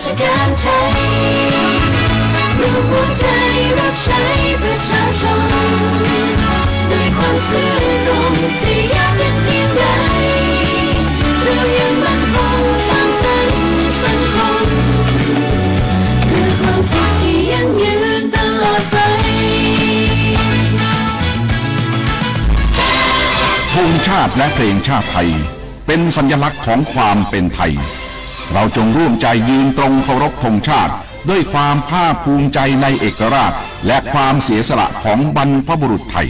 ชการไทยรวมหัวใจรับใช้ประชาชนด้วยความซื่อตรงที่ยากเย็นเพียงใดเรายังมั่นคงสร้างสรรค์สังคมเพื่อความสุขที่ยั่งยืนตลอดไปธงชาติและเพลงชาติไทยเป็นสัญลักษณ์ของความเป็นไทยเราจงร่วมใจยืนตรงเคารพธงชาติด้วยความภาคภูมิใจในเอกราชและความเสียสละของบรรพบุรุษไทย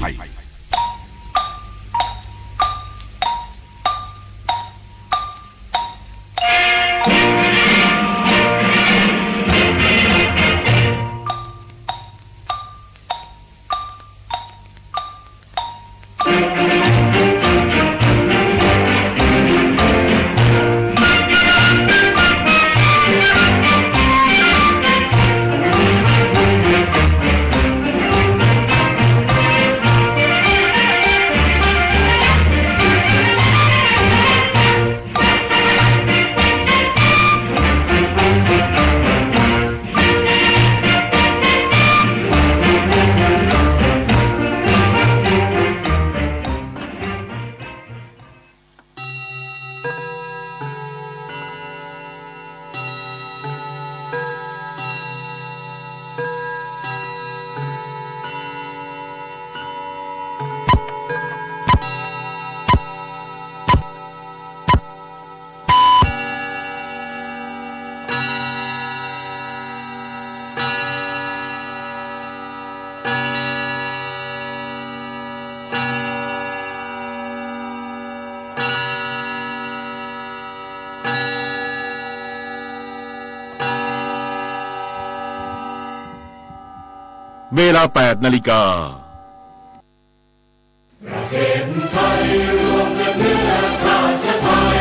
เวลา 8 นาฬิกาประเทศไทยรวมเพื่อชาติไทย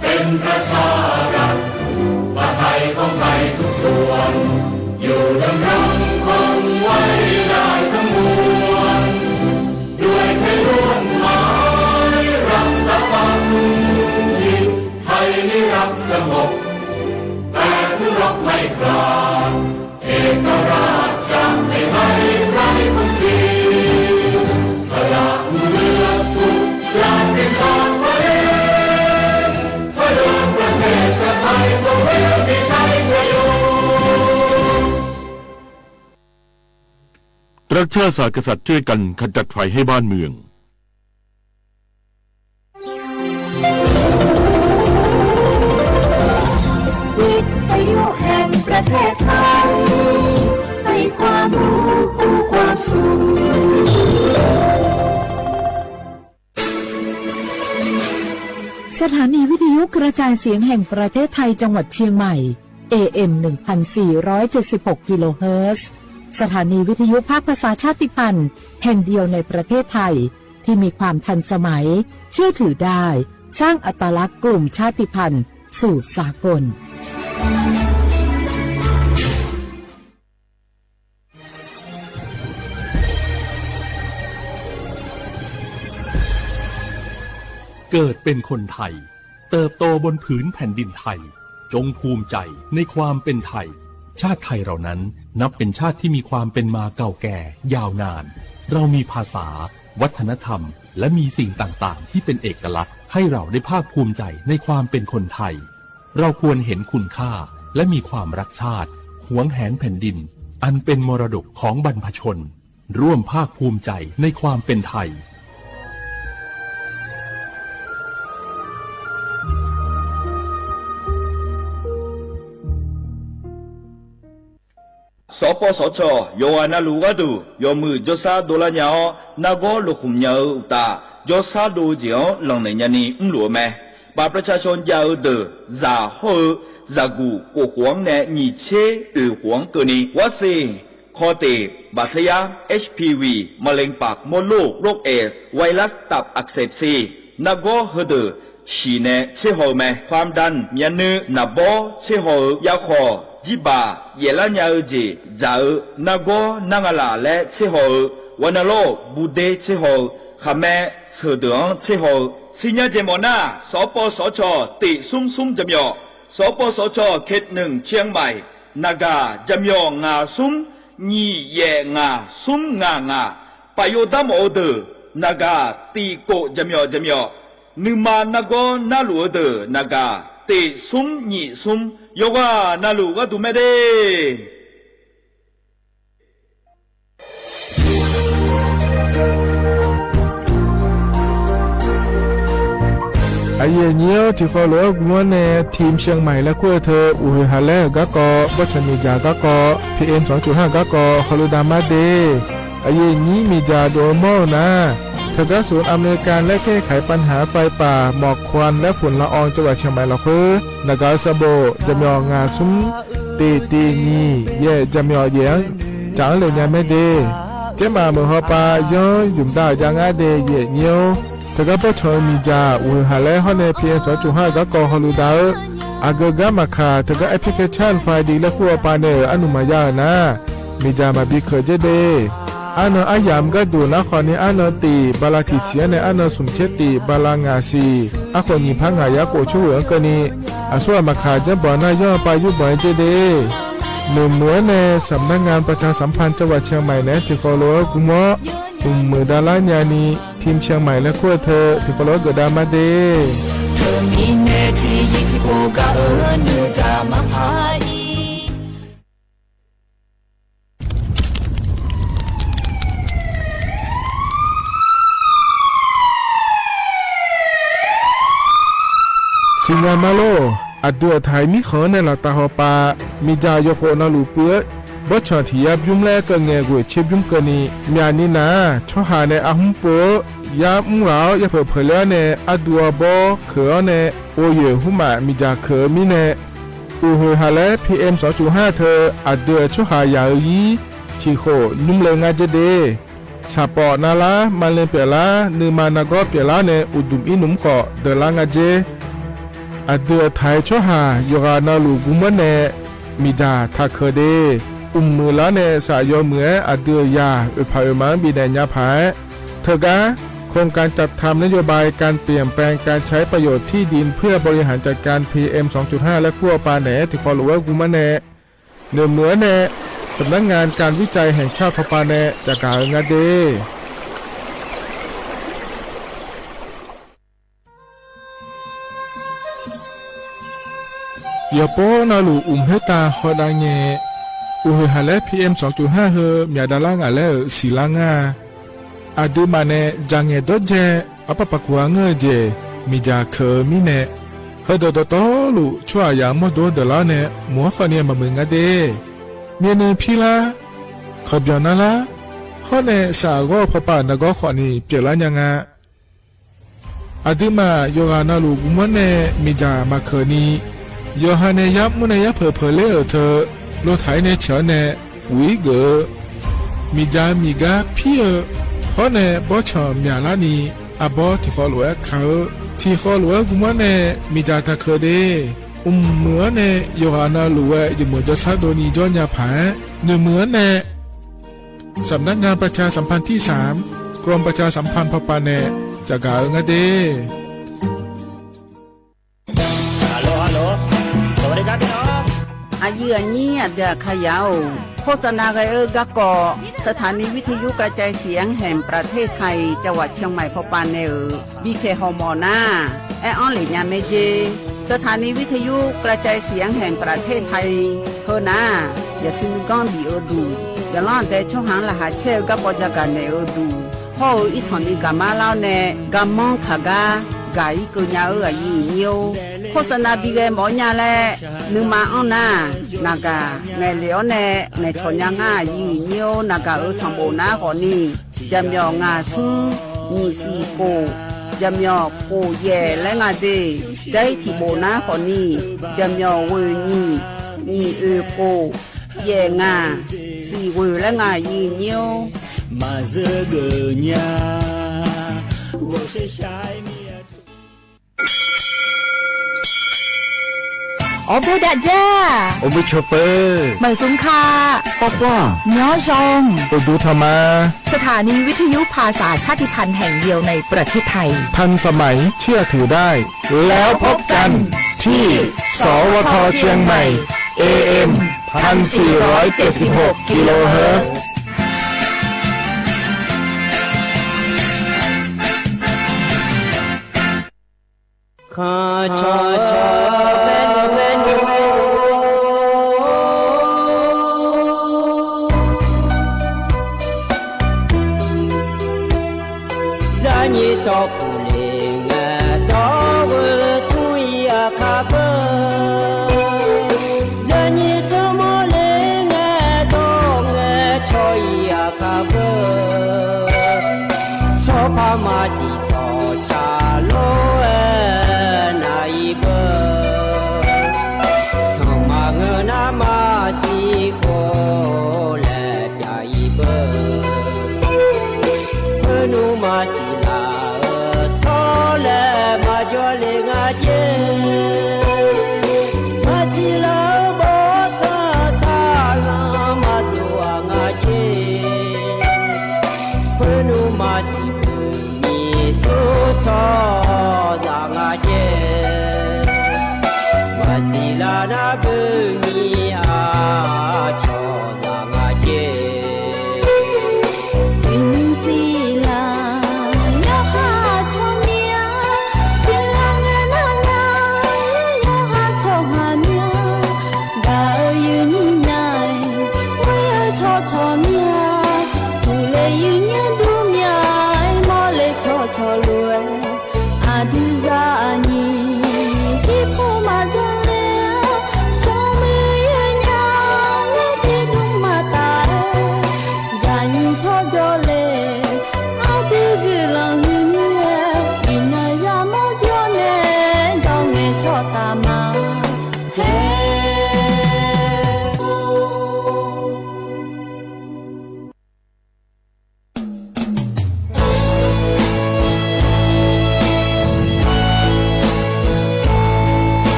เป็นประชารัฐว่าไทยของไทยทุกส่วนอยู่ดำรงคงไว้ได้ทั้งมวลด้วยไทยล้วนหมายรักษาความที่ไทยนิรักสงบแต่ถึงรบไม่กล้าเอกราชจะไม่ให้ใครคุกคีสละเลือดทุกอย่างเป็นชาติไทยเพื่อดวงประเทศชาติไทยต้องเรียกมีชัยชโยรักชาติศาสตร์กษัตริย์ช่วยกันขจัดภัยให้บ้านเมืองวิทยุแห่งประเทศไทยให้ความรู้คู่ความสุขสถานีวิทยุกระจายเสียงแห่งประเทศไทยจังหวัดเชียงใหม่ AM 1476 กิโลเฮิรตซ์สถานีวิทยุภาคภาษาชาติพันธุ์แห่งเดียวในประเทศไทยที่มีความทันสมัยเชื่อถือได้สร้างอัตลักษณ์กลุ่มชาติพันธุ์สู่สากลเกิดเป็นคนไทยเติบโตบนผืนแผ่นดินไทยจงภูมิใจในความเป็นไทยชาติไทยเรานั้นนับเป็นชาติที่มีความเป็นมาเก่าแก่ยาวนานเรามีภาษาวัฒนธรรมและมีสิ่งต่างๆที่เป็นเอกลักษณ์ให้เราได้ภาคภูมิใจในความเป็นคนไทยเราควรเห็นคุณค่าและมีความรักชาติหวงแหนแผ่นดินอันเป็นมรดกของบรรพชนร่วมภาคภูมิใจในความเป็นไทยสปสชโยอานาลูกาดูโยมือจศาโดลาญานาโกลุคุมญาอุตาจศาดูเจียวหลังในญานีอุ้มหลวแม่บาประชาชนยาวเดอซาโฮซากูโกหวงแนนีเชอือหวงตัวนี้วัดซีคอเตบาดทะยัก HPV มะเร็งปากมดลูกโรคเอสไวรัสตับอักเสบซีนาโกเฮเดอชีเนเชโฮแม่ความดันมีเนื้อนาโบเชโฮยาคอจิบาเยลัญญาจีจานาโกนางลาและเชโฮวันโลบูเดเชโฮขแม่เสดงเชโฮสิญญาเจมอนาสปสชติซุ่มจำยอ สปสชเขตหนึ่งเชียงใหม่นากาจำยองงาซุมญีแยงาซุมงาปโยดามโอเดนากาตีโกจำยอนึมานากอนาลูเดนากาเตซุมญีซุมโยกานาลูก็ดูไม่ได้ไอเยี่ยวที่ฟอลโล่กัวเนทีมเชียงใหม่และขั้วเธออุยฮาเล่กะกอวัชมีจากะกอ PM 2.5 กะกอฮอลูดามาเดไอเยี่ยนี้มีจาโดโมนะเธอกศูนย์อำนวยการและแก้ไขปัญหาไฟป่าหมอกควันและฝุ่นละอองจังหวัดเชียงใหม่ละคือนากาซาโบจะมีงาซุ้มตีงีเย่จะมีเยียงจังเลยเนี่ยไม่เดแกมาเมื่อฮอปาย้อนยุ่มดาวยังอาเดเย่เนียวเธอก็พอชมีจาอุหาและฮอนในเพียง2.5ก็กอฮอลูดาอากกามาคาเธอก็แอปพลิเคชันไฟดีและขั้วปาเนออนุมายานะมีจามาบิเคเจเดอันอายามก็ดูนะขอนี้อันตีบาลาติเสียในอันสุมเชติบาลางาซีอาคนยิพังหายาโกช่วยกันนี้อาส่วนมาคาจะบ่อนายย่อไปยุบบ่อยเจเดหนุ่มเหมือนในสำนักงานประชาสัมพันธ์จังหวัดเชียงใหม่ในที่ฟอลโล่กุมอมือดาลานยานีทีมเชียงใหม่และขั้วเธอที่ฟอลโล่เกิดดามาเดสิงามาโลอัดเดือไทยมีขอในหลักตาหอปามีจายโคนาลูเปื้อบชอนที่ยับยุ่มแลก็เงยกวยชิบยุ่มกันนี้มีอันนี้นะช่อหาในอาหุมโปยามุงเหลาอย่าเผลอเผลอในอัดดัวบอเขือในโอเยหุมามีจาเขือมีในอูเฮฮาและ PM 2.5 เธออัดเดือช่อหายายีที่โคนุ่มเลงาเจเดสปอนาลามาเลเปียลานือมานากรเปียลาในอุดุมอินุมขอเดลางาเจอัดเดือไทยช่อหายกานาลูกุมเนมีจาทักเคเดมือละเนสายเหมืออัดเดือยาอุปาอุมังบีแดญญาภายเธอกะโครงการจัดทำนโยบายการเปลี่ยนแปลงการใช้ประโยชน์ที่ดินเพื่อบริหารจัดการ PM 2.5 และขั้วปาแหนที่ฟอลโลเวอร์กุมะแหนเหนือแหนสำนักงานการวิจัยแห่งชาติพปาแหนจากกางาเดยาโปนาลูเฮตาฮอดาเงอุเฮฮาเล PM 2.5 เฮมีดาลางาเลศิลางาอาดูมาเนจังเงดเจอปะปะกวางเจมีจาเคมีเนเฮดดตอลูชัวยามดดลาเนมัวฟานีมามึงาเดเมียเนพิลาขบยานาลาฮอเนสากอพปานกอขวานีเปลาญงาอาดูมาโยฮานาลูกุมเนมีจามาเคนีโยฮาเนยับมุเนยับเพเลเธอโลไทยในเฉาเนวิเกมีจามีกาพี่ฮอเนบอชอมีอาลานีอาบอที่ฟอลโลเอเขาที่ฟอลโลเอกุมะเนมีจาตะเคเดเหมือนเนโยฮานาลูเอยเหมือนจะซาโดนีจอนยาผาเหมือนเนสำนักงานประชาสัมพันธ์ที่3กรมประชาสัมพันธ์พปาเนจากกาเงเดอายุอันนี้เดือขยาวโฆษณาไกกะกอสถานีวิทยุกระจายเสียงแห่งประเทศไทยจังหวัดเชียงใหม่พปานเนอบีเคฮอมอนาแอออนหลิญาเมเจสถานีวิทยุกระจายเสียงแห่งประเทศไทยเฮนาอย่าซึงก้อนบีเอดูอย่าล่อนแต่ช่วงหางละหาเชลกับปจักันเนอดูพ่ออีสอนอีกามาเล่าเนกามองขากากาอีกุญญาอายุเนียวโฆษณาบีเกหมอญาแลนึมาอ้อนานากาในเหลียวแนในชนยางายีเนียวนากาสัมโบนาขอนี่จำยองาซุมีสีโกจำยอโกเย่และงาเดใจที่โบนาขอนี่จำยอเวนี่โกเย่งาสีเวและงายีเนียวมาเจอเกญา我是ชายอบูดาจ้าโอบุชเปอร์เหมยสุงคาปอกว่าย้อจงโอดูธรรมาสถานีวิทยุภาษาชาติพันธุ์แห่งเดียวในประเทศไทยทันสมัยเชื่อถือได้แล้วพบกัน ที่สวทเชียงใหม่ AM 1476 กิโลเฮิรตซ์ข้าชอชอเป็นรานีจอปูเลงดอวทุยคาเบรานีจอมเลงดองชอยคาเบชอพามาสิจอชาโลAdiza ni, kipu majanle, so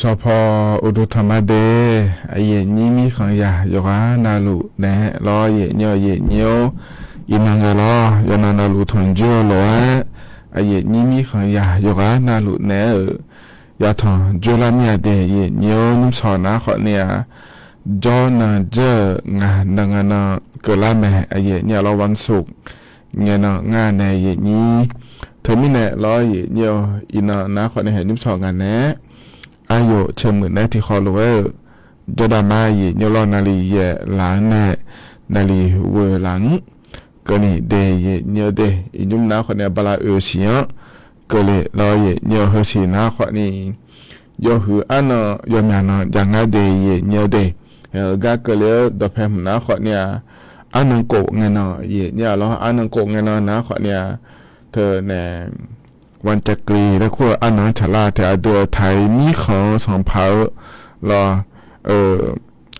สพอุดุธรรมเดไอเย่นี้มีขังยาโยกานาลุแนะรอเย่เนียวอินังกะรอยานาลุทนจิโอโลไอเย่นี้มีขังยาโยกานาลุแนะยาทอนจุลามีเดเย่เนียวนุ่มสอนาขอเนี่ยจอนาเจงานังนาเกลาแม่ไอเย่เนี่ยเราวันศุกร์เงี้ยนะงานในเย่นี้เธอไม่แน่รอเย่เนียวอินานาขอในเห็นนุ่มสองานแนะอายุเชื่อมือแน่ที่คอรู้ว่าจดามาเย่เนียวรอนาลีเย่หลังแน่นาลีเวหลังก็นี่เดเย่เนียวเดอินุ่มนาขอเนี่ยบลาเสียก็เลยรอเย่เนียวเฮสีนาขอนี่โยหืออันนอยอมยานอย่างงั้นเดเย่เนียวเดก็ก็เลยดอกแพมนาขอเนี่ยอันนังโกเงินเย่เนี่ยแล้วอันนังโกเงินนะขอเนี่ยเธอเนี่ยวันจักรีแล้วก็อันนั้นฉลาดแต่เดือไทยมีของสองเผารอ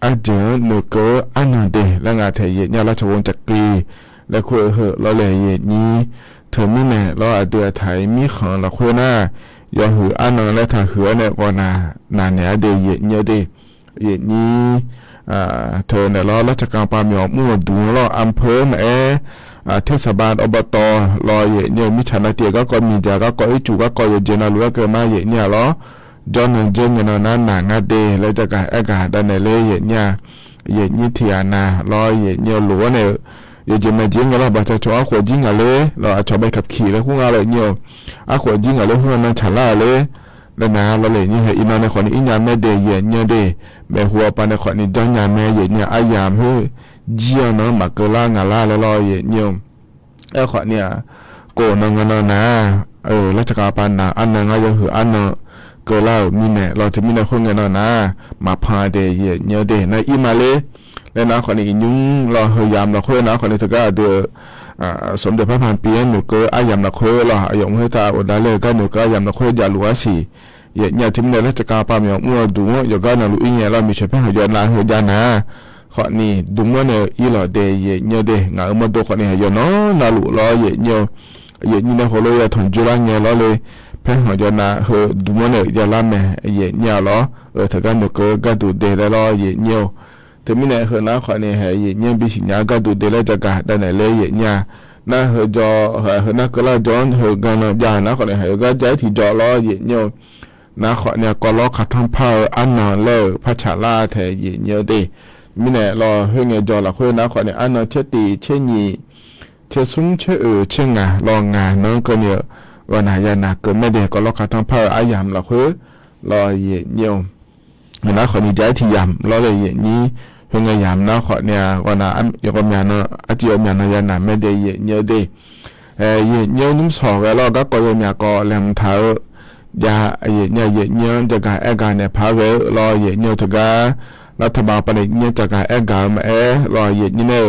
อาเจอหนูก็อันนั้นเดแล้วงานเธอเย่เนี่ยราชวงศ์จักรีแล้วก็เราเลยเย่นี้เธอไม่แน่เราเดือไทยมีของเราคุยหน้ายอหืออันนั้นแล้วถ้าหือเนี่ยก็นาเนี่ยเดเย่เนี่ยเดเย่นี้เธอเนี่ยราชการปาหมอกมั่วดูรออำเภอแม่เทศบาลอบตรอเย่เนี่ยมิชานาเตียก็มีจากก็ไอจูก็เยเจนาลัวเกิดมาเย่เนี่ยรอจอนเจนเนี่ยนั้นหนังเดแล้วจะการอากาศดันเลยเย่เนี่ยเย่นี่เทียนารอเย่เนี่ยหลัวเนี่ยเย่จะมาจิ้งกันแล้วบัตรชัวขวดจิ้งกันเลยเราชอบไปขับขี่แล้วพวกอะไรเนี่ยขวดจิ้งกันเลยพวกนั้นฉลาดเลยแล้วนะเราเลยนี่เห็นอินในคนนี้อินยาแม่เดย์เย็นเนี่ยเดย์แม่หัวปานในคนนี้จังยาแม่เย็นเนี่ยอายามเฮ้ยเจียวเนาะมาเกล่างาล่าแล้วรอเย็นเนี่ยคนเนี่ยโกนังกันนะราชการปานนะอันนั้นก็ยังหืออันนั้นเกล่ามีเนี่ยเราจะมีในคนกันนะมาพาเดย์เย็นเนี่ยเดย์นะอิมาเลยแล้วนะคนนี้ยุ่งเราเฮยามเราคุยนะคนนี้จะก็เดือสมเด็จพระพันปีหนูก็อายามนักคุยเราอยากให้ตาอดได้เลยก็หนูก็อายามนักคุยอย่าหลัวสิอย่าทิ้งในราชการปามอย่างมั่วดูอย่าก็นาลุอีเนี่ยเรามีเฉพาะหยอนลาเฮยานะข้อนี้ดูมั่วเนี่ยอีหล่อเดย์เนี่ยเดย์งานมาดูข้อนี้หยอนเนาะนาลุล้อเนี่ยในหัวเลยถอนจุฬาเนี่ยล้อเลยเพ่งหยอนนะเฮดูมั่วเนี่ยอย่าละแม่เนี่ยล้อถ้าก็หนูก็ดูเดย์แล้วล้อเนี่ยแต่ไม่แน่เหรอนะขอเนี่ยเหยเนี่ยบิสิญญาก็ดูเดลจากการได้ไหนเลยเนี่ยนะเหรอจอเหรอนะก็ละจอนเหรอกันยานะขอเนี่ยเหรอก็ใจที่จอล้อเนี่ยนะขอเนี่ยก็ล้อขัดทั้งผ้าอันนอนเล่พัชราเทเนี่ยดีไม่แน่รอเหรอเนี่ยจอละคุยนะขอเนี่ยอันนอนเชตีเชนีเชซุ้มเชเชงาลองงานน้องก็เนี่ยวันไหนยานาเกิดไม่เด็กก็ล้อขัดทั้งผ้าอายามละคุยรอเนี่ยนะขอเนี่ยใจที่ยามล้อเลยนี้เพื่อยามนะขอเนี่ยวันนั้นยกมีนะอาจิโอมีนะยันนะไม่ได้เยอะดีเยอะนุ่มสองแล้วก็ก็ยังมีก็แหลมเท้ายาเนี่ยจะการการเนี่ยพาเวรอเนี่ยถึงการรัฐบาลปนิเนี่ยจะการการมารอเนี่ย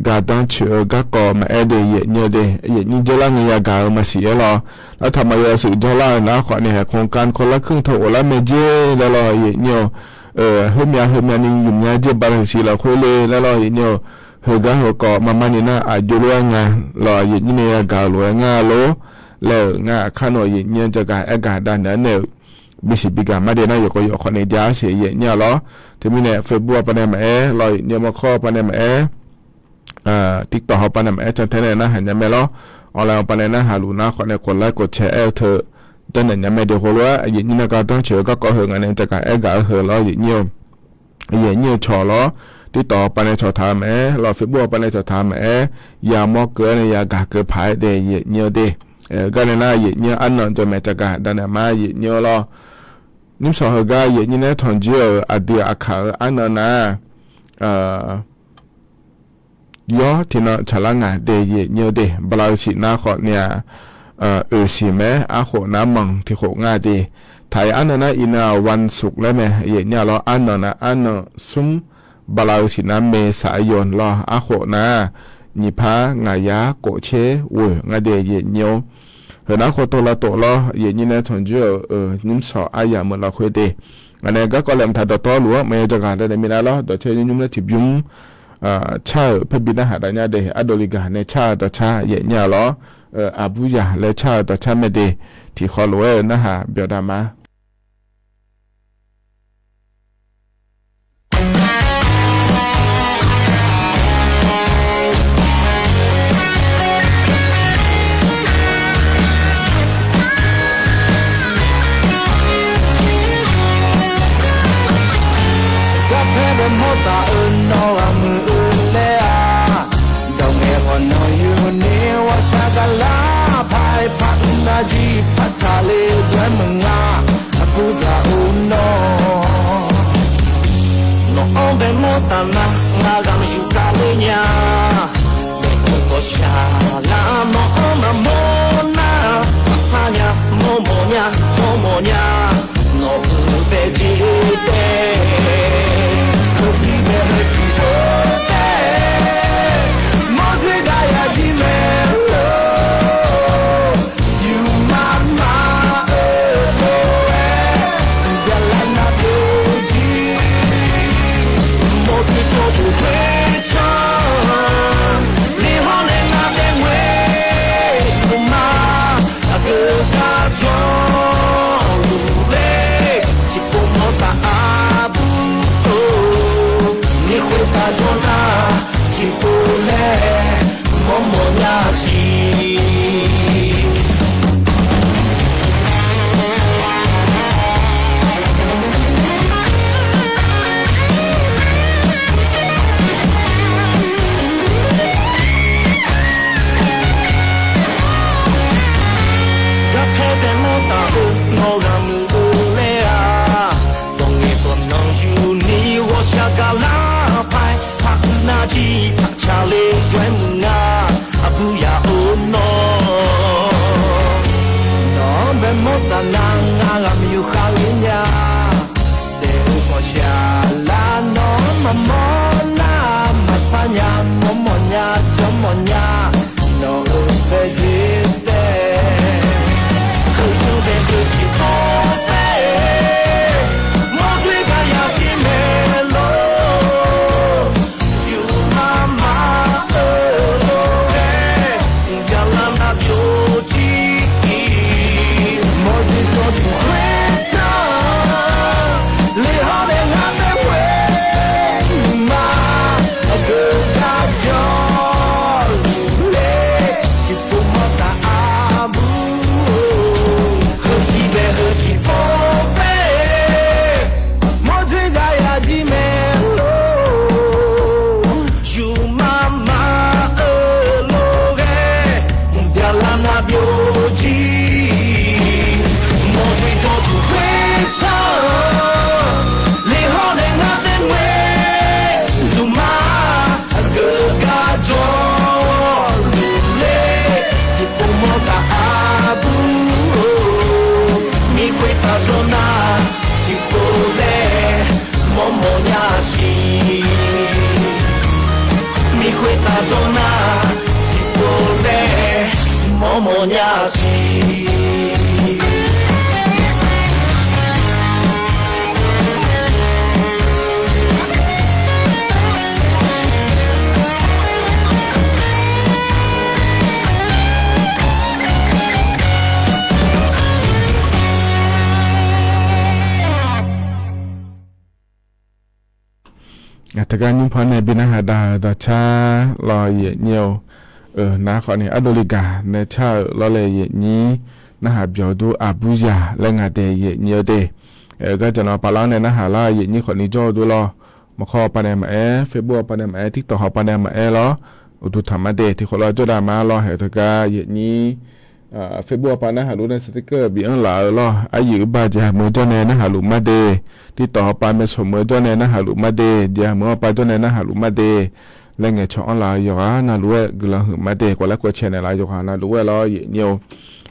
การตั้งชื่อก็มาเดีเนี่ยเดีนี่จะล่างเนี่ยการมาเสียรอแล้วทำไมสุดจะล่างนะขอเนี่ยโครงการคนละครึ่งเท่าละเมเจแล้วรอเนี่ยเฮมีนี่อยู่เนี่ยจะบาลานซ์เราคุยเลยแล้วเราเนี่ยเฮก็เฮก็มานี่นะอายุล้วนงาเราเนี่ยกาล้วนงาโลแล้วงาข้าน้อยเนี่ยจะการอากาศด้านนั้นเนี่ยบิสิบิกามาเดน่าอยู่ก็อยู่คนในยาเสียเนี่ยหรอที่มีเนี่ยเฟซบุ๊กปนมาเราเนี่ยมาข้อปนมาติ๊กต็อกปนมาจนเท่านั้นนะเห็นยังไม่หรอออนไลน์ปนนะหาลูนะคนในคนไลค์กดแชร์เธอตอนนั้นยังไม่ได้หัวว่าอย่างนี้นะก็ต้องเชื่อก็เหงอันนี้จะการเหงล้ออย่างนี้ชอล้อที่ต่อไปในชอทามเราฟิบัวไปในชอทามยามอกเกอในยากาเกอผายเดยเนียวเดก็ในหน้าอย่างนี้อันนั้นจะแม่จะการดันมาอย่างนี้ล้อนิ่มสอเหงอย่างนี้นะทอนเจียวอดีตอาคาอันนั้นนะย่อที่น่าฉลาดงาเดยเนียวเดบลาสินาขอเนี่ยสิแม่อาโขน้ำมังที่โขง่ายดีไทยอันนั้นอินาวันศุกร์แล้วแม่เนี่ยเราอันนั้นอันนั้นซุ่มบาลาสินะเมษายนรออาโขนะนิพางายาโกเชวงาเดียเนียวเห็นอาโขตัวละตัวรอนี่นะทนเจ้านิ่มสออายาเหมือนเราคุยดีอันนี้ก็เริ่มถ่ายตัวหรือว่าไม่จะการได้ไม่ได้แล้วตัวเชยยุ่งนะทิบยุ่งชาเพื่อบินอาหารเนี่ยเดอโดลิกาในชาตัวชาเนี่ยหรออาบุยาและชาตัวชาไม่ดีที่ขอรู้นะฮะเบียดามา จีพัชาเลสวยมึงอ่ะผู้สาวน้องเป็นมตนะงากำอยู่กาเลญาไม่ต้องก็ชาลาน้องมาโมนาสาญาโมโมญาโมโมญาน้องเป็นจีเต้คือที่เป็นจีโต้ แต่การยุ่งพอในบินาหาดาดาชาลอยเยเนียวนาขอเนี่ยอโดลิกาในชาลอเลยเยนี้นาหาเบียวดูอาบูยาและงาเดเยเนียวเดก็จะนอปาลาในนาหาลาเยนี้ขอนี้โจดูรอมาขอปาเนมาเฟบัวปาเนมาทิกต่อหอปาเนมาลออุดุธรรมเดที่ขอรอโจดามารอเหตุกาเยนี้เฟบัวปานะหาลูในสติกเกอร์บีอันหลาลออายุบาจามือเจ้าเนนะหาลูมาเดที่ต่อปาเมสมือเจ้าเนนะหาลูมาเดเดียมือปาเจ้าเนนะหาลูมาเดและเงช่องหลายอยู่นาลูเอกลังหืมาเดกว่าละกว่าเชนหลายอยู่นาลูเอลอเยเนียว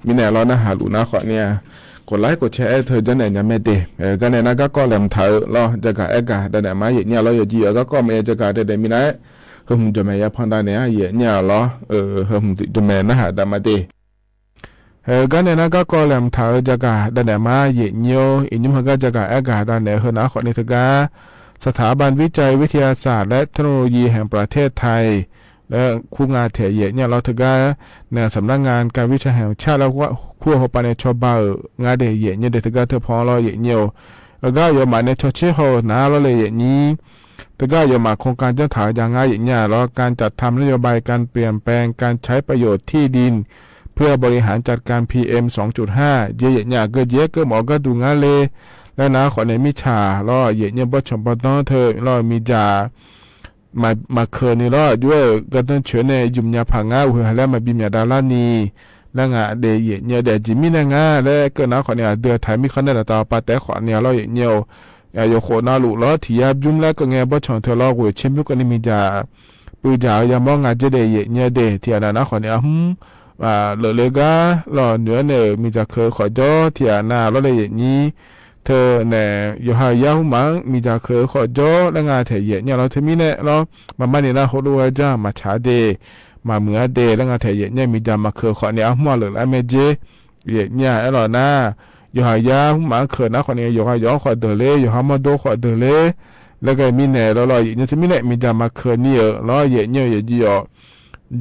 มีแนวล้อนะหาลูนะขอเนี่ยกดไลค์กดแชร์เธอจะไหนยังไม่เดก็ในนั้นก็แหลมเธอรอจะกะเอกะแต่ไหนมาเยเนี่ยเราอยู่จีก็ไม่จะกะแต่มีไหนเฮิมจะไม่ยาพันได้เนี่ยเยเนี่ยล้อเฮิมจะไม่นะหาดามาเดก็ในนั้นก็แหลมเธอจะกะแต่ไหนมาเยเนียวอินยุมก็จะกะเอกะแต่ไหนเฮนะขอในเธอกะสถาบันวิจัยวิทยาศาสตร์และเทคโนโลยีแห่งประเทศไทยและคู่งานเถียเยเนี่ยเราถือว่าในสำนักงานการวิจัยแห่งชาติแล้วก็คู่หัวปานในชอบงานเดียเนี่ยเด็กถือว่าเธอพอเราเยเนี่ยแล้วก็อยู่มาในชดเชยโหนาเราเลยอย่างนี้ถือว่าอยู่มาโครงการเจ้าถ่ายอย่างง่ายอย่างเนี่ยแล้วการจัดทำนโยบายการเปลี่ยนแปลงการใช้ประโยชน์ที่ดินเพื่อบริหารจัดการ PM 2.5 เยเนี่ยก็เยอะก็หมอก็ดูงานเลยแล้วนะขอในมิชาล้อเยเนี่ยบ่ชมบ่ต้องเธอล้อมีจ่ามาเคยนี่ล้อด้วยก็ต้องเฉยในยุ่มยาผังงาหัวแล้วมาบิมยาดาลานี แล้วงาเดยเนี่ยเดจิมินะงาแล้วก็นะขอเนี่ยเดือไทยมีคนได้ต่อปาแต่ขอเนี่ยเราเนี่ยอยู่โคนาลูล้อที่ยับยุ่มแล้วก็เงี้ยบ่ชงเธอล้อกูเชื่อมยุกันนี่มีจ่าปืนจ่ายังมองงาเจเดยเนี่ยเดที่อันนั้นขอเนี่ยเลยก็รอเหนือเนี่ยมีจ่าเคยขอจ่อที่อันนั้นเราเลยนี้เธอเนี่ยอยู่หายาวมังมีจ่าเคยขอจ่อแล้วงาเถียเนี่ยเราเธอมีเนี่ยเรามาเนี่ยนะเขาดูว่าจ้ามาชาเดมาเมื่อเดแล้วงาเถียเนี่ยมีจ่ามาเคยขอเนี่ยหัวเลยแล้วไม่เจเนี่ยไอ้หรอนะอยู่หายามังเขินนะคนนี้อยู่หายาขอเดเลยอยู่หามาโดขอเดเลยแล้วก็มีเนี่ยเราเนี่ยจะมีเนี่ยมีจ่ามาเขินเนี่ยเราเนี่ยอยู่